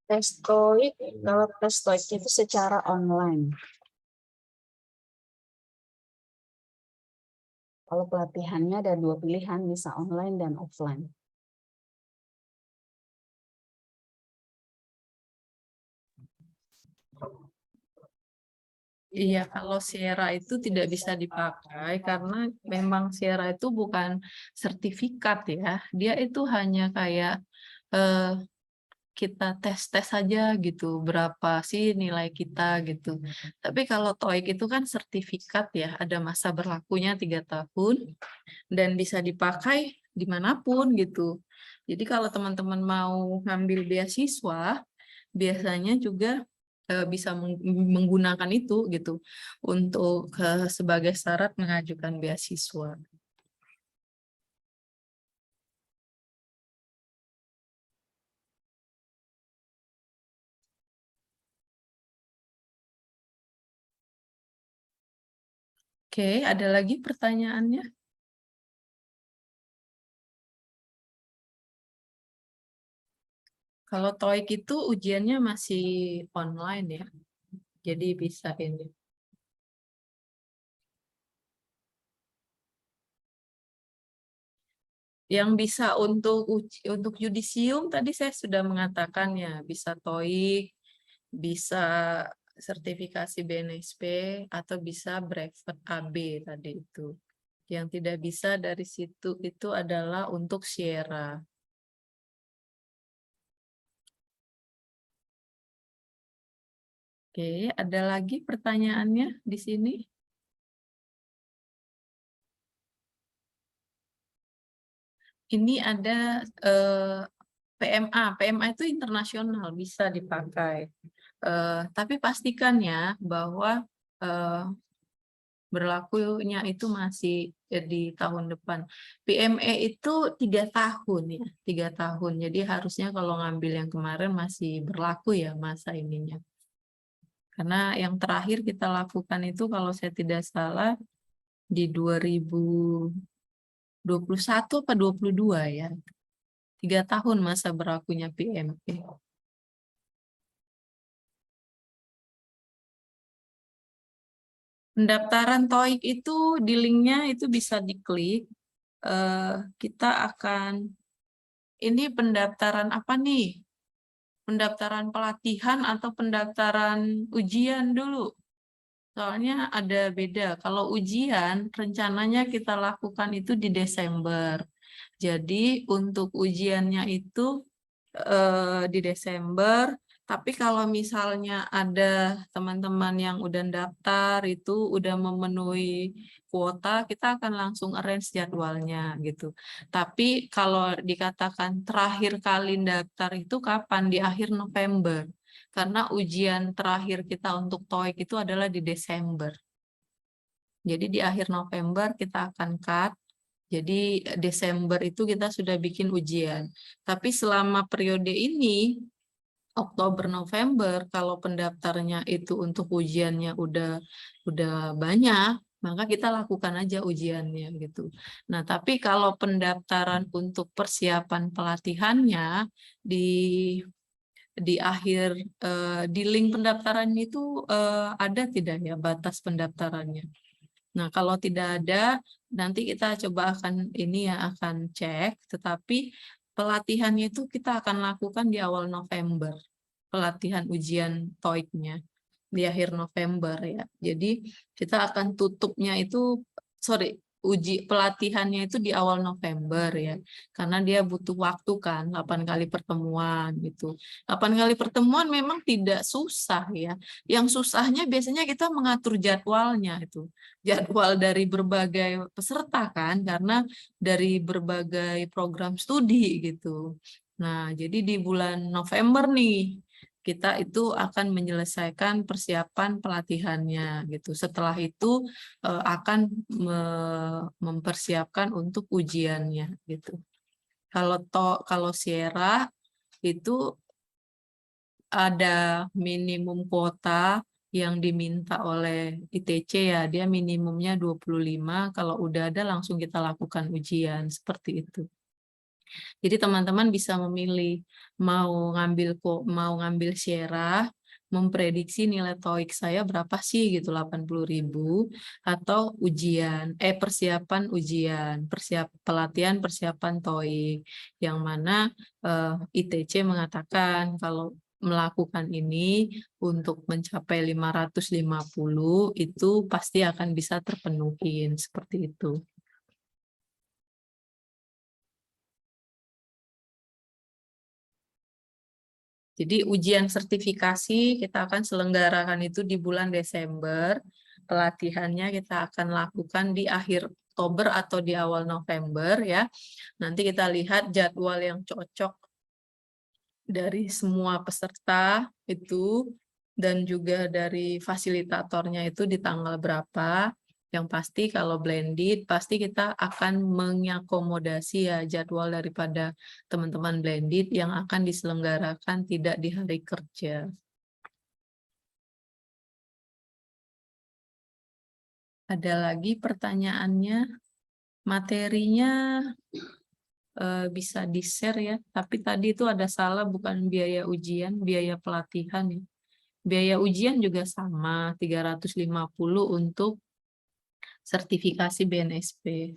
Tes TOEIC, kalau tes TOEIC itu secara online. Kalau pelatihannya ada 2 pilihan, bisa online dan offline. Iya, kalau Sierra itu tidak bisa dipakai karena memang Sierra itu bukan sertifikat ya. Dia itu hanya kayak eh, kita tes-tes saja gitu, berapa sih nilai kita gitu. Tapi kalau TOEIC itu kan sertifikat ya, ada masa berlakunya 3 tahun dan bisa dipakai dimanapun gitu. Jadi kalau teman-teman mau ngambil beasiswa, biasanya juga bisa menggunakan itu gitu untuk sebagai syarat mengajukan beasiswa. Oke, ada lagi pertanyaannya? Kalau TOEIC itu ujiannya masih online ya, jadi bisa ini. Yang bisa untuk yudisium tadi saya sudah mengatakan ya, bisa TOEIC, bisa sertifikasi BNSP, atau bisa brevet AB tadi itu. Yang tidak bisa dari situ itu adalah untuk Sierra. Oke, ada lagi pertanyaannya di sini? Ini ada PMA. PMA itu internasional, bisa dipakai. Tapi pastikan ya bahwa berlakunya itu masih di tahun depan. PME itu 3 tahun ya, 3 tahun. Jadi harusnya kalau ngambil yang kemarin masih berlaku ya masa ininya. Karena yang terakhir kita lakukan itu kalau saya tidak salah di 2021 apa 22 ya. 3 tahun masa berlakunya PME. Pendaftaran TOEIC itu di linknya itu bisa diklik. Kita akan, ini pendaftaran apa nih? Pendaftaran pelatihan atau pendaftaran ujian dulu? Soalnya ada beda. Kalau ujian, rencananya kita lakukan itu di Desember. Jadi untuk ujiannya itu di Desember, tapi kalau misalnya ada teman-teman yang udah daftar itu udah memenuhi kuota, kita akan langsung arrange jadwalnya gitu. Tapi kalau dikatakan terakhir kali daftar itu kapan? Di akhir November. Karena ujian terakhir kita untuk TOEIC itu adalah di Desember. Jadi di akhir November kita akan cut. Jadi Desember itu kita sudah bikin ujian. Tapi selama periode ini, Oktober November, kalau pendaftarnya itu untuk ujiannya udah banyak, maka kita lakukan aja ujiannya gitu. Nah, tapi kalau pendaftaran untuk persiapan pelatihannya di akhir di link pendaftaran itu ada tidak ya batas pendaftarannya? Nah, kalau tidak ada, nanti kita coba akan ini ya akan cek, tetapi pelatihannya itu kita akan lakukan di awal November, pelatihan ujian TOEIC-nya di akhir November ya. Jadi kita akan tutupnya itu, pelatihannya itu di awal November ya, karena dia butuh waktu kan, 8 kali pertemuan gitu. 8 kali pertemuan memang tidak susah ya. Yang susahnya biasanya kita mengatur jadwalnya itu. Jadwal dari berbagai peserta kan, karena dari berbagai program studi gitu. Nah, jadi di bulan November nih, kita itu akan menyelesaikan persiapan pelatihannya gitu. Setelah itu akan mempersiapkan untuk ujiannya gitu. Kalau Sierra itu ada minimum kuota yang diminta oleh ITC ya, dia minimumnya 25, kalau udah ada langsung kita lakukan ujian seperti itu. Jadi teman-teman bisa memilih mau ngambil Sierra, memprediksi nilai TOEIC saya berapa sih gitu, 80.000, atau persiapan ujian, pelatihan persiapan TOEIC, yang mana ITC mengatakan kalau melakukan ini untuk mencapai 550 itu pasti akan bisa terpenuhi seperti itu. Jadi ujian sertifikasi kita akan selenggarakan itu di bulan Desember. Pelatihannya kita akan lakukan di akhir Oktober atau di awal November ya. Nanti kita lihat jadwal yang cocok dari semua peserta itu dan juga dari fasilitatornya itu di tanggal berapa. Yang pasti kalau blended, pasti kita akan mengakomodasi ya jadwal daripada teman-teman blended yang akan diselenggarakan tidak di hari kerja. Ada lagi pertanyaannya? Materinya bisa di-share ya, tapi tadi itu ada salah, bukan biaya ujian, biaya pelatihan ya. Biaya ujian juga sama, 350 untuk sertifikasi BNSP.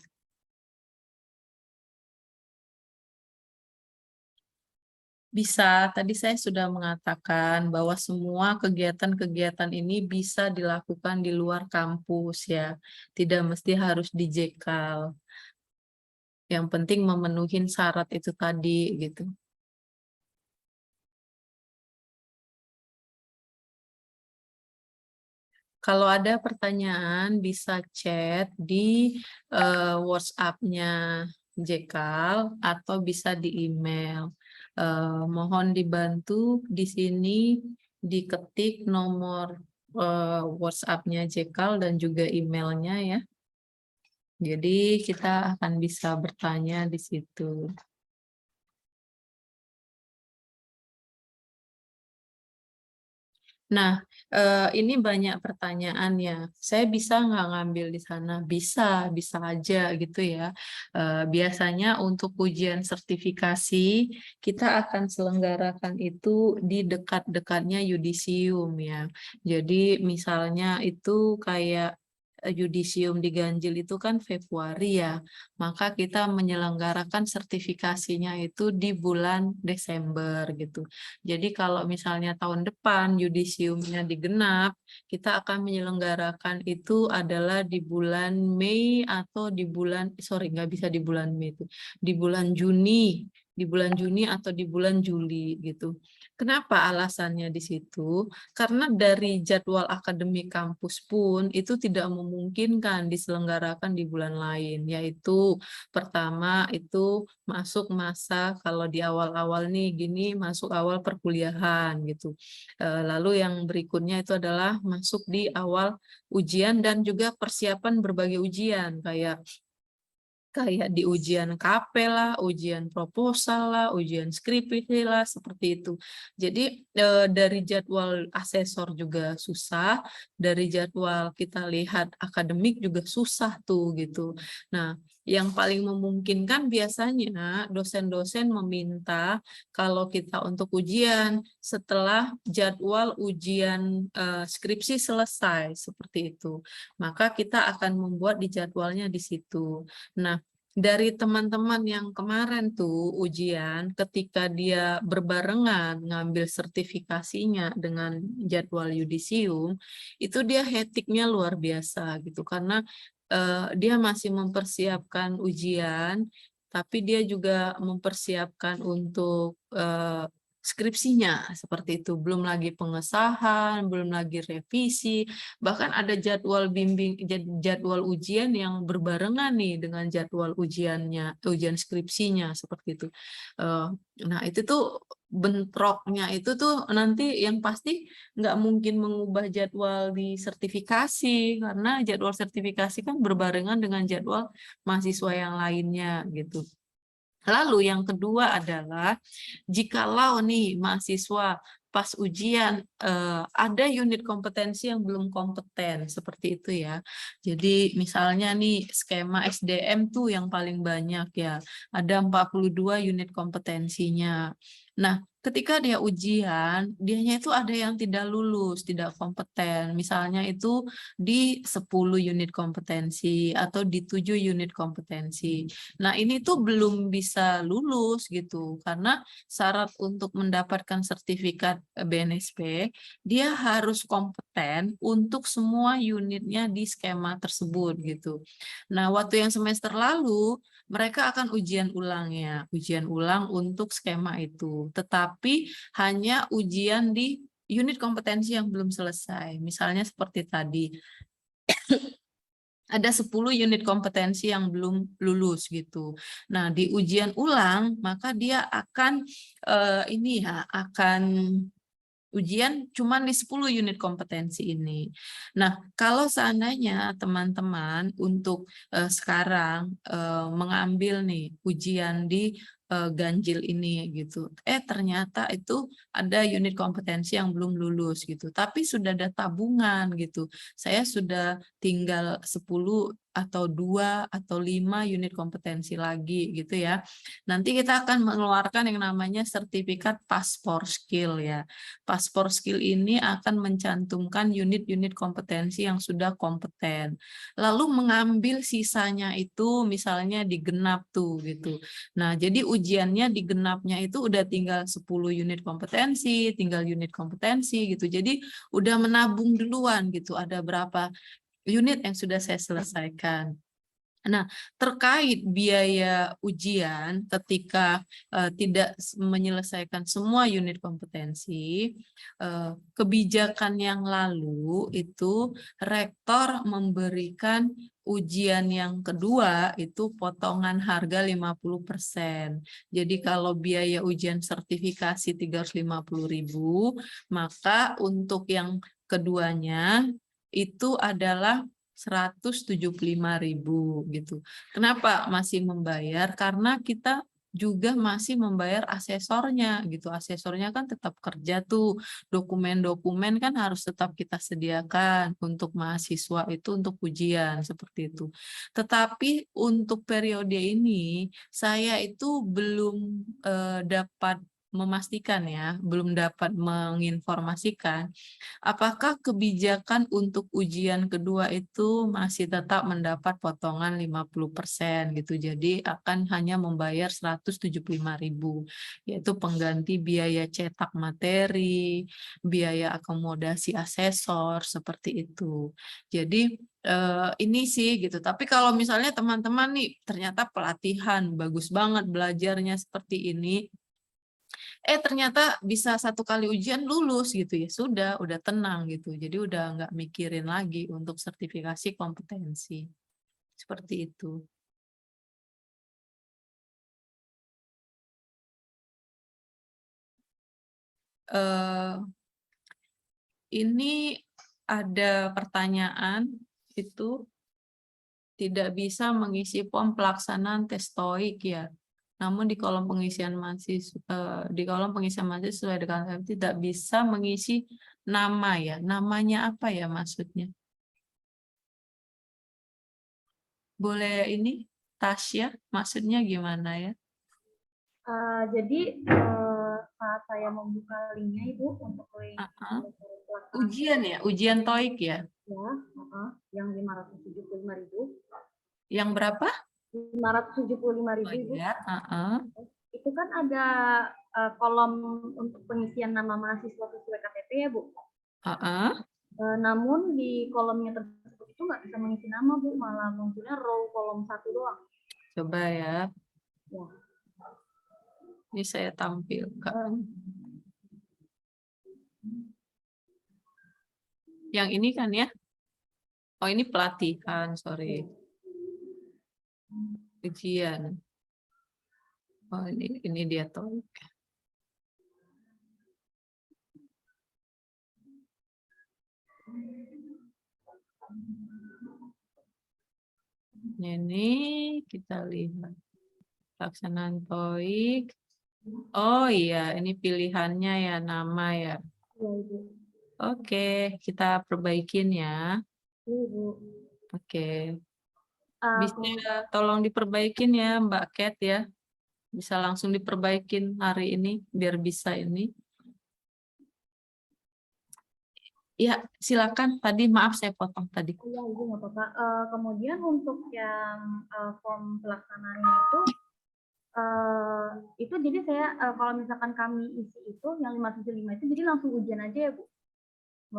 Bisa, tadi saya sudah mengatakan bahwa semua kegiatan-kegiatan ini bisa dilakukan di luar kampus ya. Tidak mesti harus di JKAL. Yang penting memenuhi syarat itu tadi gitu. Kalau ada pertanyaan bisa chat di WhatsApp-nya JKAL atau bisa di email. Mohon dibantu di sini diketik nomor WhatsApp-nya JKAL dan juga emailnya ya. Jadi kita akan bisa bertanya di situ. Nah, ini banyak pertanyaan ya. Saya bisa nggak ngambil di sana? Bisa, bisa aja gitu ya. Biasanya untuk ujian sertifikasi, kita akan selenggarakan itu di dekat-dekatnya yudisium ya. Jadi misalnya itu kayak yudisium di Ganjil itu kan Februari ya. Maka kita menyelenggarakan sertifikasinya itu di bulan Desember gitu. Jadi kalau misalnya tahun depan yudisiumnya digenap, kita akan menyelenggarakan itu adalah di bulan Mei atau di bulan, sorry nggak bisa di bulan Mei itu, di bulan Juni, atau di bulan Juli gitu. Kenapa alasannya di situ? Karena dari jadwal akademik kampus pun itu tidak memungkinkan diselenggarakan di bulan lain, yaitu pertama itu masuk masa kalau di awal-awal nih gini masuk awal perkuliahan gitu. Lalu yang berikutnya itu adalah masuk di awal ujian dan juga persiapan berbagai ujian kayak di ujian KP lah, ujian proposal lah, ujian skripsi lah, seperti itu. Jadi dari jadwal asesor juga susah, dari jadwal kita lihat akademik juga susah tuh gitu. Nah, yang paling memungkinkan biasanya dosen-dosen meminta kalau kita untuk ujian setelah jadwal ujian skripsi selesai, seperti itu. Maka kita akan membuat di jadwalnya di situ. Nah, dari teman-teman yang kemarin tuh ujian, ketika dia berbarengan ngambil sertifikasinya dengan jadwal yudisium, itu dia hektiknya luar biasa gitu, karena dia masih mempersiapkan ujian, tapi dia juga mempersiapkan untuk skripsinya seperti itu, belum lagi pengesahan, belum lagi revisi, bahkan ada jadwal bimbing, jadwal ujian yang berbarengan nih dengan jadwal ujian skripsinya seperti itu. Nah itu tuh bentroknya itu tuh nanti yang pasti nggak mungkin mengubah jadwal di sertifikasi, karena jadwal sertifikasi kan berbarengan dengan jadwal mahasiswa yang lainnya gitu. Lalu yang kedua adalah jikalau nih mahasiswa pas ujian ada unit kompetensi yang belum kompeten seperti itu ya. Jadi misalnya nih skema SDM tuh yang paling banyak ya. Ada 42 unit kompetensinya. Nah, ketika dia ujian, dianya itu ada yang tidak lulus, tidak kompeten. Misalnya itu di 10 unit kompetensi atau di 7 unit kompetensi. Nah, ini tuh belum bisa lulus gitu, karena syarat untuk mendapatkan sertifikat BNSP, dia harus kompeten untuk semua unitnya di skema tersebut gitu. Nah, waktu yang semester lalu, mereka akan ujian ulang ya, ujian ulang untuk skema itu. Tetapi hanya ujian di unit kompetensi yang belum selesai. Misalnya seperti tadi, ada 10 unit kompetensi yang belum lulus gitu. Nah, di ujian ulang maka dia akan akan ujian cuma di 10 unit kompetensi ini. Nah, kalau seandainya teman-teman untuk sekarang mengambil nih ujian di ganjil ini gitu. Ternyata itu ada unit kompetensi yang belum lulus gitu. Tapi sudah ada tabungan gitu. Saya sudah tinggal 10 atau 2 atau 5 unit kompetensi lagi gitu ya. Nanti kita akan mengeluarkan yang namanya sertifikat paspor skill ya. Paspor skill ini akan mencantumkan unit-unit kompetensi yang sudah kompeten. Lalu mengambil sisanya itu misalnya di genap tuh gitu. Nah, jadi ujiannya di genapnya itu udah tinggal 10 unit kompetensi, tinggal unit kompetensi gitu. Jadi udah menabung duluan gitu. Ada berapa unit yang sudah saya selesaikan. Nah, terkait biaya ujian ketika tidak menyelesaikan semua unit kompetensi, kebijakan yang lalu itu rektor memberikan ujian yang kedua itu potongan harga 50%. Jadi kalau biaya ujian sertifikasi 350.000, maka untuk yang keduanya itu adalah 175.000 gitu. Kenapa masih membayar? Karena kita juga masih membayar asesornya gitu. Asesornya kan tetap kerja tuh. Dokumen-dokumen kan harus tetap kita sediakan untuk mahasiswa itu untuk ujian seperti itu. Tetapi untuk periode ini saya itu belum dapat memastikan ya, belum dapat menginformasikan apakah kebijakan untuk ujian kedua itu masih tetap mendapat potongan 50% gitu. Jadi akan hanya membayar 175.000, yaitu pengganti biaya cetak materi, biaya akomodasi asesor seperti itu. Jadi ini sih gitu. Tapi kalau misalnya teman-teman nih ternyata pelatihan bagus banget belajarnya seperti ini, ternyata bisa 1 kali ujian lulus gitu ya, udah tenang gitu. Jadi udah nggak mikirin lagi untuk sertifikasi kompetensi. Seperti itu. Ini ada pertanyaan itu tidak bisa mengisi form pelaksanaan tes TOEIC ya. Namun di kolom pengisian mahasiswa sesuai dengan tidak bisa mengisi nama ya. Namanya apa ya maksudnya? Boleh ini Tasya, maksudnya gimana ya? Jadi saat saya membuka linknya Ibu untuk link Ujian ya, ujian TOEIC ya? Ya, yang 575.000. Yang berapa? 575.000 Ibu. Ya, Itu kan ada kolom untuk pengisian nama mahasiswa sesuai KTP ya Bu. Namun di kolomnya tersebut itu nggak bisa mengisi nama Bu, malah munculnya row kolom 1 doang. Coba ya. Ya. Ini saya tampilkan. Yang ini kan ya? Oh ini pelatihan, sorry. Ujian. Oh ini dia TOEIC. Ini kita lihat pelaksanaan TOEIC. Oh iya, ini pilihannya ya, nama ya. Oke, kita perbaikin ya. Oke. Bisa tolong diperbaikin ya Mbak Cat ya. Bisa langsung diperbaikin hari ini biar bisa ini. Ya, silakan. Tadi maaf saya potong tadi. Iya, Ibu nggak apa-apa. Kemudian untuk yang form pelaksanaannya itu jadi saya kalau misalkan kami isi itu yang 575 itu jadi langsung ujian aja ya Bu?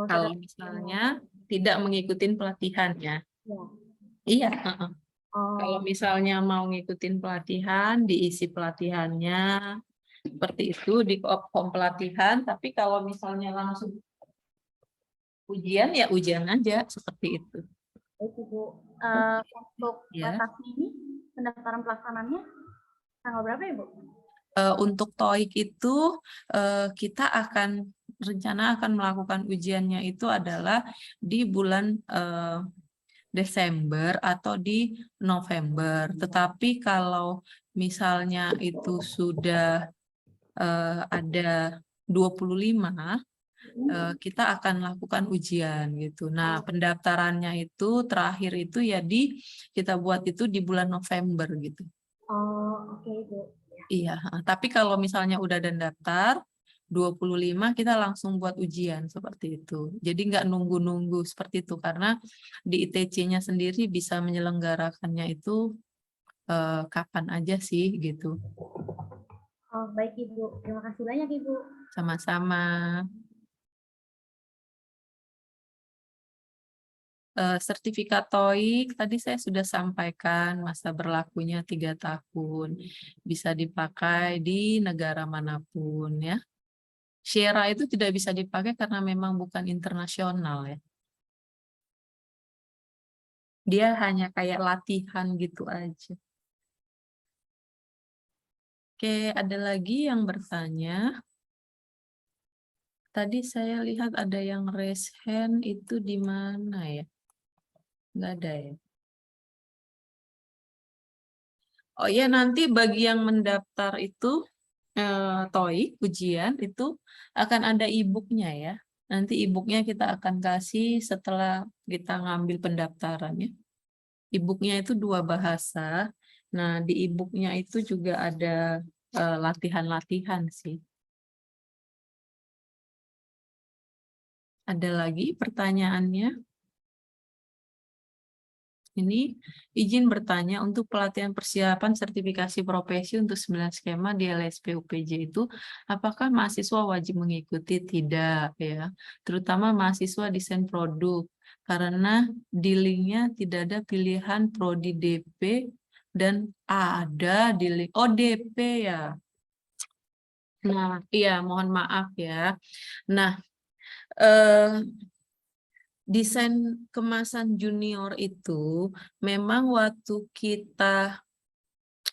Kalau misalnya tidak mengikuti pelatihannya. Ya. Iya. Kalau misalnya mau ngikutin pelatihan, diisi pelatihannya seperti itu di form pelatihan. Tapi kalau misalnya langsung ujian ya ujian aja seperti itu. Itu Bu. Untuk batasnya ini pendaftaran pelaksanaannya tanggal berapa ya Bu? Untuk TOEIC itu kita rencana akan melakukan ujiannya itu adalah di bulan Desember atau di November. Tetapi kalau misalnya itu sudah ada 25, kita akan lakukan ujian gitu. Nah, pendaftarannya itu terakhir itu ya kita buat itu di bulan November gitu. Oh, oke, Ibu. Iya, tapi kalau misalnya udah ada daftar 25 kita langsung buat ujian seperti itu. Jadi nggak nunggu-nunggu seperti itu karena di ITC-nya sendiri bisa menyelenggarakannya itu kapan aja sih gitu. Oh, baik, Ibu. Terima kasih banyak, Ibu. Sama-sama. Sertifikat TOEIC tadi saya sudah sampaikan masa berlakunya 3 tahun. Bisa dipakai di negara manapun ya. Sierra itu tidak bisa dipakai karena memang bukan internasional ya. Dia hanya kayak latihan gitu aja. Oke, ada lagi yang bertanya. Tadi saya lihat ada yang raise hand itu di mana ya? Nggak ada ya? Oh ya, nanti bagi yang mendaftar itu TOEIC ujian itu akan ada e-booknya ya. Nanti e-booknya kita akan kasih setelah kita ngambil pendaftarannya. E-booknya itu 2 bahasa. Nah, di e-booknya itu juga ada latihan-latihan sih. Ada lagi pertanyaannya? Ini izin bertanya untuk pelatihan persiapan sertifikasi profesi untuk 9 skema di LSP UPJ itu apakah mahasiswa wajib mengikuti? Tidak ya, terutama mahasiswa desain produk karena di linknya tidak ada pilihan prodi DP dan ada di link DP ya. Nah, iya mohon maaf ya. Nah, desain kemasan junior itu memang waktu kita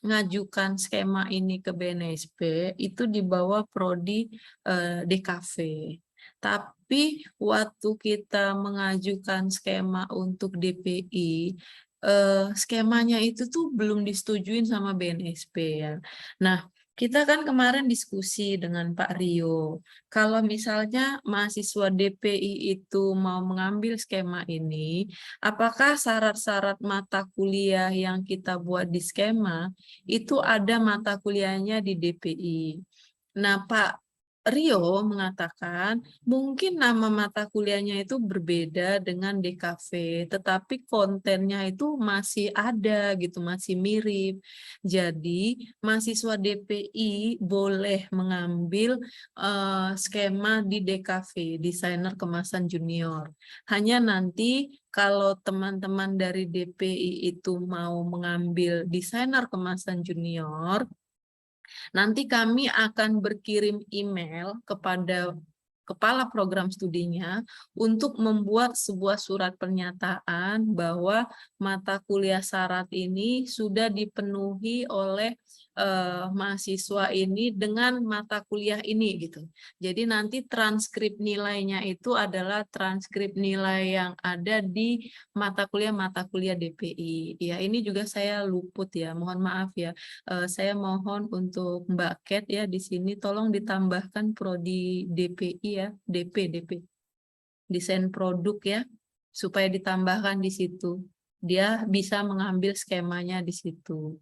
ngajukan skema ini ke BNSP itu di bawah prodi DKV. Tapi waktu kita mengajukan skema untuk DPI, skemanya itu tuh belum disetujuin sama BNSP ya. Nah, kita kan kemarin diskusi dengan Pak Rio. Kalau misalnya mahasiswa DPI itu mau mengambil skema ini, apakah syarat-syarat mata kuliah yang kita buat di skema itu ada mata kuliahnya di DPI. Nah, Pak Rio mengatakan mungkin nama mata kuliahnya itu berbeda dengan DKV, tetapi kontennya itu masih ada gitu, masih mirip. Jadi mahasiswa DPI boleh mengambil skema di DKV, desainer kemasan junior. Hanya nanti kalau teman-teman dari DPI itu mau mengambil desainer kemasan junior, nanti kami akan berkirim email kepada kepala program studinya untuk membuat sebuah surat pernyataan bahwa mata kuliah syarat ini sudah dipenuhi oleh mahasiswa ini dengan mata kuliah ini gitu. Jadi nanti transkrip nilainya itu adalah transkrip nilai yang ada di mata kuliah DPI. Ya, ini juga saya luput ya, mohon maaf ya. Saya mohon untuk Mbak Ket ya di sini tolong ditambahkan prodi DPI ya, DP desain produk ya, supaya ditambahkan di situ. Dia bisa mengambil skemanya di situ.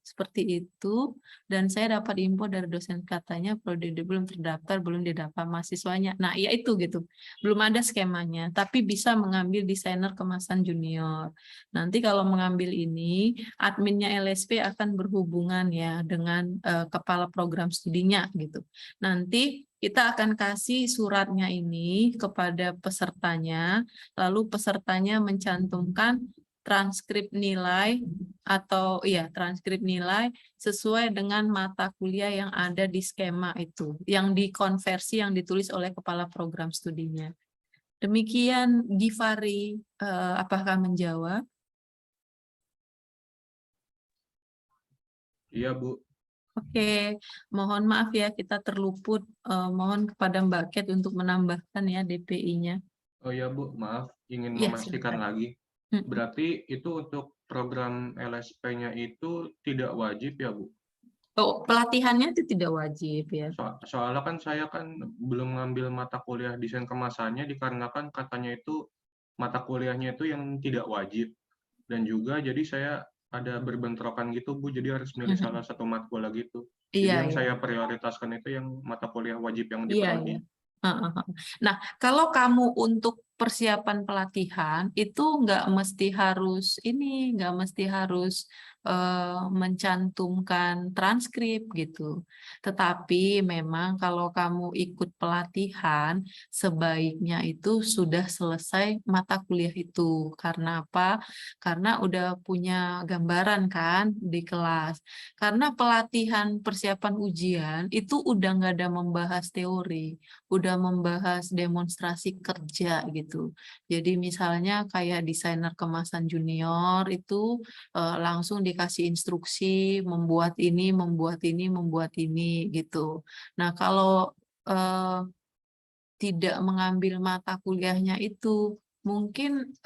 Seperti itu, dan saya dapat info dari dosen katanya prodi belum terdaftar, belum didapat mahasiswanya. Nah, ya itu gitu, belum ada skemanya, tapi bisa mengambil desainer kemasan junior. Nanti kalau mengambil ini, adminnya LSP akan berhubungan ya dengan kepala program studinya gitu. Nanti kita akan kasih suratnya ini kepada pesertanya, lalu pesertanya mencantumkan transkrip nilai atau transkrip nilai sesuai dengan mata kuliah yang ada di skema itu, yang dikonversi, yang ditulis oleh kepala program studinya. Demikian Givari, apakah menjawab? Iya, Bu. Oke, mohon maaf ya kita terluput. Mohon kepada Mbak Ket untuk menambahkan ya DPI-nya. Oh iya, Bu. Maaf, ingin Iya, memastikan silakan. lagi. Berarti itu untuk program LSP-nya itu tidak wajib ya, Bu? Oh, pelatihannya itu tidak wajib ya. Soalnya kan saya kan belum ngambil mata kuliah desain kemasannya dikarenakan katanya itu mata kuliahnya itu yang tidak wajib. Dan juga jadi saya ada berbentrokan gitu, Bu, jadi harus milih salah satu matkul gitu. Jadi Iya, yang iya. saya prioritaskan itu yang mata kuliah wajib yang di Iya, Prodi. iya. Nah, kalau kamu untuk persiapan pelatihan itu nggak mesti harus nggak mesti harus mencantumkan transkrip gitu. Tetapi memang kalau kamu ikut pelatihan, sebaiknya itu sudah selesai mata kuliah itu. Karena apa? Karena udah punya gambaran kan di kelas. Karena pelatihan persiapan ujian itu udah nggak ada membahas teori, udah membahas demonstrasi kerja gitu. Jadi misalnya kayak desainer kemasan junior itu langsung dikasih instruksi membuat ini, membuat ini, membuat ini gitu. Nah, kalau tidak mengambil mata kuliahnya itu mungkin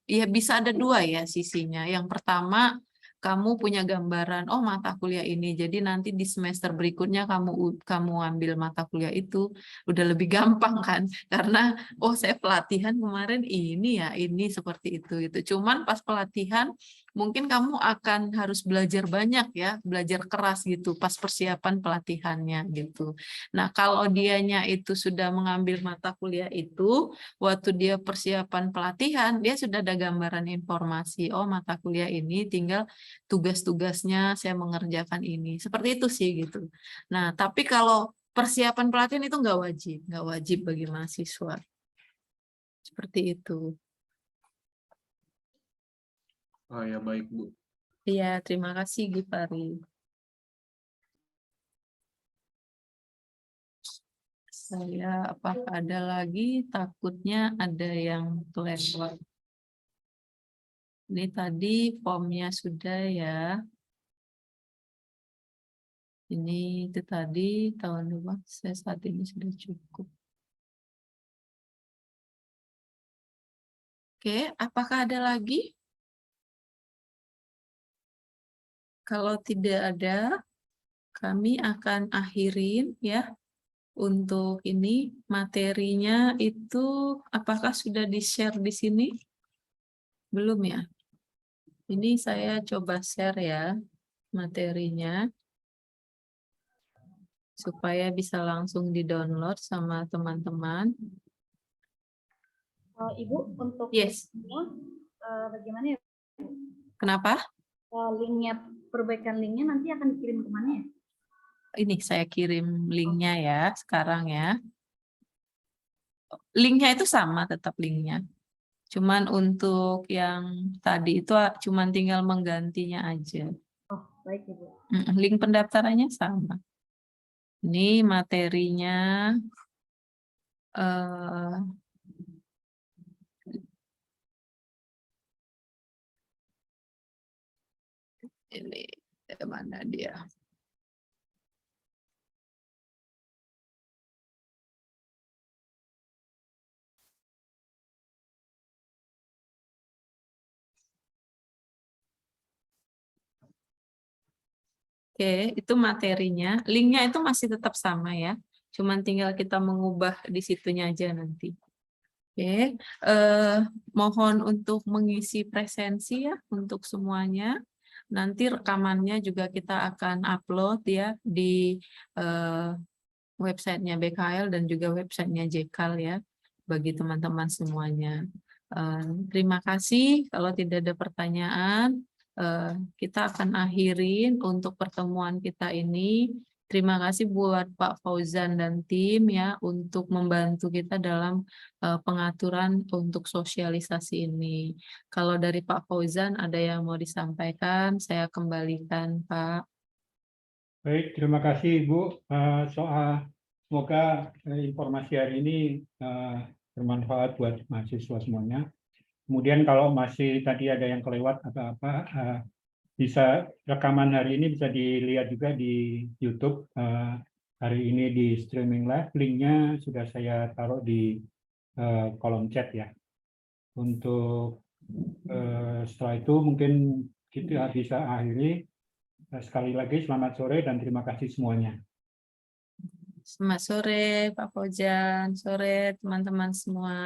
ya bisa ada dua ya sisinya. Yang pertama, kamu punya gambaran, oh mata kuliah ini, jadi nanti di semester berikutnya kamu ambil mata kuliah itu udah lebih gampang kan, karena oh saya pelatihan kemarin ini ya, ini seperti itu gitu. Cuman pas pelatihan mungkin kamu akan harus belajar banyak ya, belajar keras gitu pas persiapan pelatihannya gitu. Nah, kalau dianya itu sudah mengambil mata kuliah itu, waktu dia persiapan pelatihan, dia sudah ada gambaran informasi. Oh, mata kuliah ini tinggal tugas-tugasnya saya mengerjakan ini. Seperti itu sih gitu. Nah, tapi kalau persiapan pelatihan itu nggak wajib bagi mahasiswa. Seperti itu. Oh ya, baik, Bu. Iya, terima kasih Gifari. Saya apakah ada lagi? Takutnya ada yang kelewat. Ini tadi formnya sudah ya. Ini itu tadi tahun depan saya saat ini sudah cukup. Oke, apakah ada lagi? Kalau tidak ada, kami akan akhirin ya. Untuk ini materinya itu apakah sudah di-share di sini? Belum ya? Ini saya coba share ya materinya supaya bisa langsung di-download sama teman-teman. Ibu, untuk Yes. bagaimana ya? Kenapa? Linknya, perbaikan linknya nanti akan dikirim kemana ya? Ini saya kirim linknya ya sekarang ya. Linknya itu sama, tetap linknya. Cuman untuk yang tadi itu cuman tinggal menggantinya aja. Oh, baik Ibu. Link pendaftarannya sama. Ini materinya ini mana dia? Oke, itu materinya. Linknya itu masih tetap sama ya. Cuman tinggal kita mengubah di situnya aja nanti. Oke, mohon untuk mengisi presensi ya untuk semuanya. Nanti rekamannya juga kita akan upload ya di websitenya BKL dan juga websitenya JKAL ya bagi teman-teman semuanya. Terima kasih. Kalau tidak ada pertanyaan, kita akan akhirin untuk pertemuan kita ini. Terima kasih buat Pak Fauzan dan tim ya untuk membantu kita dalam pengaturan untuk sosialisasi ini. Kalau dari Pak Fauzan ada yang mau disampaikan, saya kembalikan Pak. Baik, terima kasih Ibu. Semoga informasi hari ini bermanfaat buat mahasiswa semuanya. Kemudian kalau masih tadi ada yang kelewat atau apa, bisa rekaman hari ini bisa dilihat juga di YouTube. Hari ini di streaming live, linknya sudah saya taruh di kolom chat ya. Untuk Setelah itu mungkin kita bisa akhiri. Sekali lagi selamat sore dan terima kasih semuanya. Selamat sore Pak Fauzan, sore teman-teman semua.